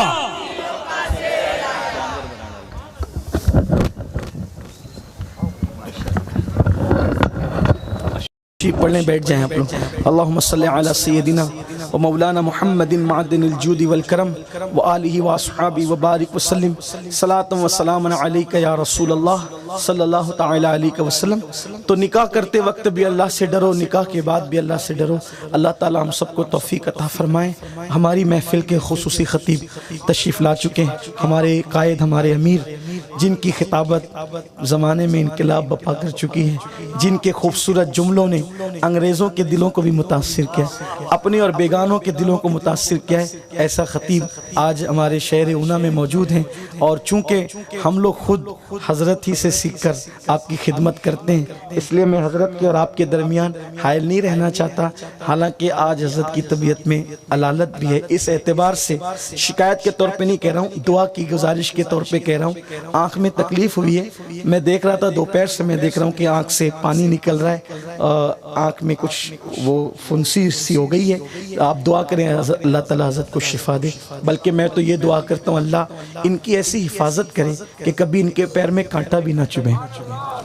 Speaker 1: پڑھنے بیٹھ جائیں آپ لوگ۔ اللہم صلی علی سیدنا و مولانا محمد معدن الجود والکرم و آلہ و اصحابہ و بارک وسلم، صلاۃ و سلام علیک یا رسول اللہ صلی اللہ تعالی علیہ وسلم۔ تو نکاح کرتے وقت بھی اللہ سے ڈرو، نکاح کے بعد بھی اللہ سے ڈرو۔ اللہ تعالیٰ ہم سب کو توفیق عطا فرمائے۔ ہماری محفل کے خصوصی خطیب تشریف لا چکے ہیں، ہمارے قائد، ہمارے امیر، جن کی خطابت زمانے میں انقلاب بپا کر چکی ہے، جن کے خوبصورت جملوں نے انگریزوں کے دلوں کو بھی متاثر کیا، اپنے اور بیگانوں کے دلوں کو متاثر کیا ہے۔ ایسا خطیب آج ہمارے شہر اونا میں موجود ہیں، اور چونکہ ہم لوگ خود حضرت ہی سے سیکھ کر آپ کی خدمت کرتے ہیں، اس لیے میں حضرت کے اور آپ کے درمیان حائل نہیں رہنا چاہتا۔ حالانکہ آج حضرت کی طبیعت میں علالت بھی ہے، اس اعتبار سے شکایت کے طور پہ نہیں کہہ رہا ہوں، دعا کی گزارش کے طور پہ کہہ رہا ہوں۔ آنکھ میں تکلیف ہوئی ہے، میں دیکھ رہا تھا دوپہر سے، میں دیکھ رہا ہوں کہ آنکھ سے پانی نکل رہا ہے، آنکھ میں کچھ وہ فنسی سی ہو گئی ہے۔ آپ دعا کریں اللہ تعالیٰ حضرت کو شفا دے، بلکہ میں تو یہ دعا کرتا ہوں اللہ ان کی ایسی حفاظت کرے کہ کبھی ان کے پیر میں کانٹا بھی نہ چبھے،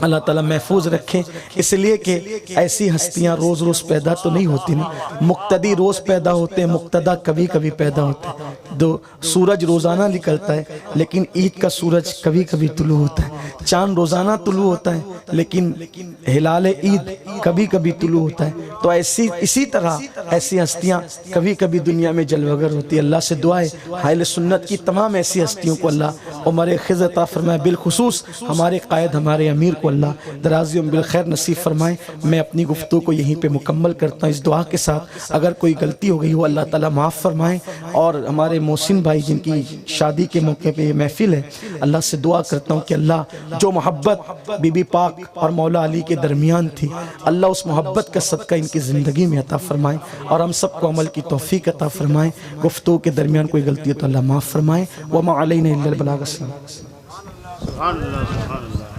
Speaker 1: اللہ تعالیٰ محفوظ رکھے۔ اس لیے کہ ایسی ہستیاں روز روز پیدا تو نہیں ہوتی نا، مقتدی روز پیدا ہوتے ہیں، مقتدہ کبھی کبھی پیدا ہوتا ہے۔ دو سورج روزانہ نکلتا ہے، لیکن عید کا سورج کبھی کبھی طلوع ہوتا ہے، چاند روزانہ طلوع ہوتا ہے، لیکن ہلال عید کبھی کبھی طلوع ہوتا ہے۔ تو اسی طرح ایسی ہستیاں کبھی کبھی دنیا میں جلوگر ہوتی ہے۔ اللہ سے دعا ہے اہل سنت کی تمام ایسی ہستیوں کو اللہ عمر خضر عطا فرمائے، بالخصوص ہمارے قائد، ہمارے امیر کو اللہ درازی عمر بالخیر نصیب فرمائے۔ میں اپنی گفتگو کو یہیں پہ مکمل کرتا ہوں اس دعا کے ساتھ، اگر کوئی غلطی ہو گئی ہو اللہ تعالیٰ معاف فرمائے، اور ہمارے محسن بھائی جن کی شادی کے موقع پہ یہ محفل ہے، اللہ سے دعا کرتا ہوں کہ اللہ جو محبت بی بی پاک اور مولا علی کے درمیان تھی، اللہ اس محبت کا صدقہ ان کی زندگی میں عطا فرمائے، اور ہم سب کو عمل کی توفیق عطا فرمائے۔ گفتگو کے درمیان کوئی غلطی ہے تو اللہ معاف فرمائے۔ وما علینا الا البلاغ۔
Speaker 4: سبحان اللہ سبحان اللہ۔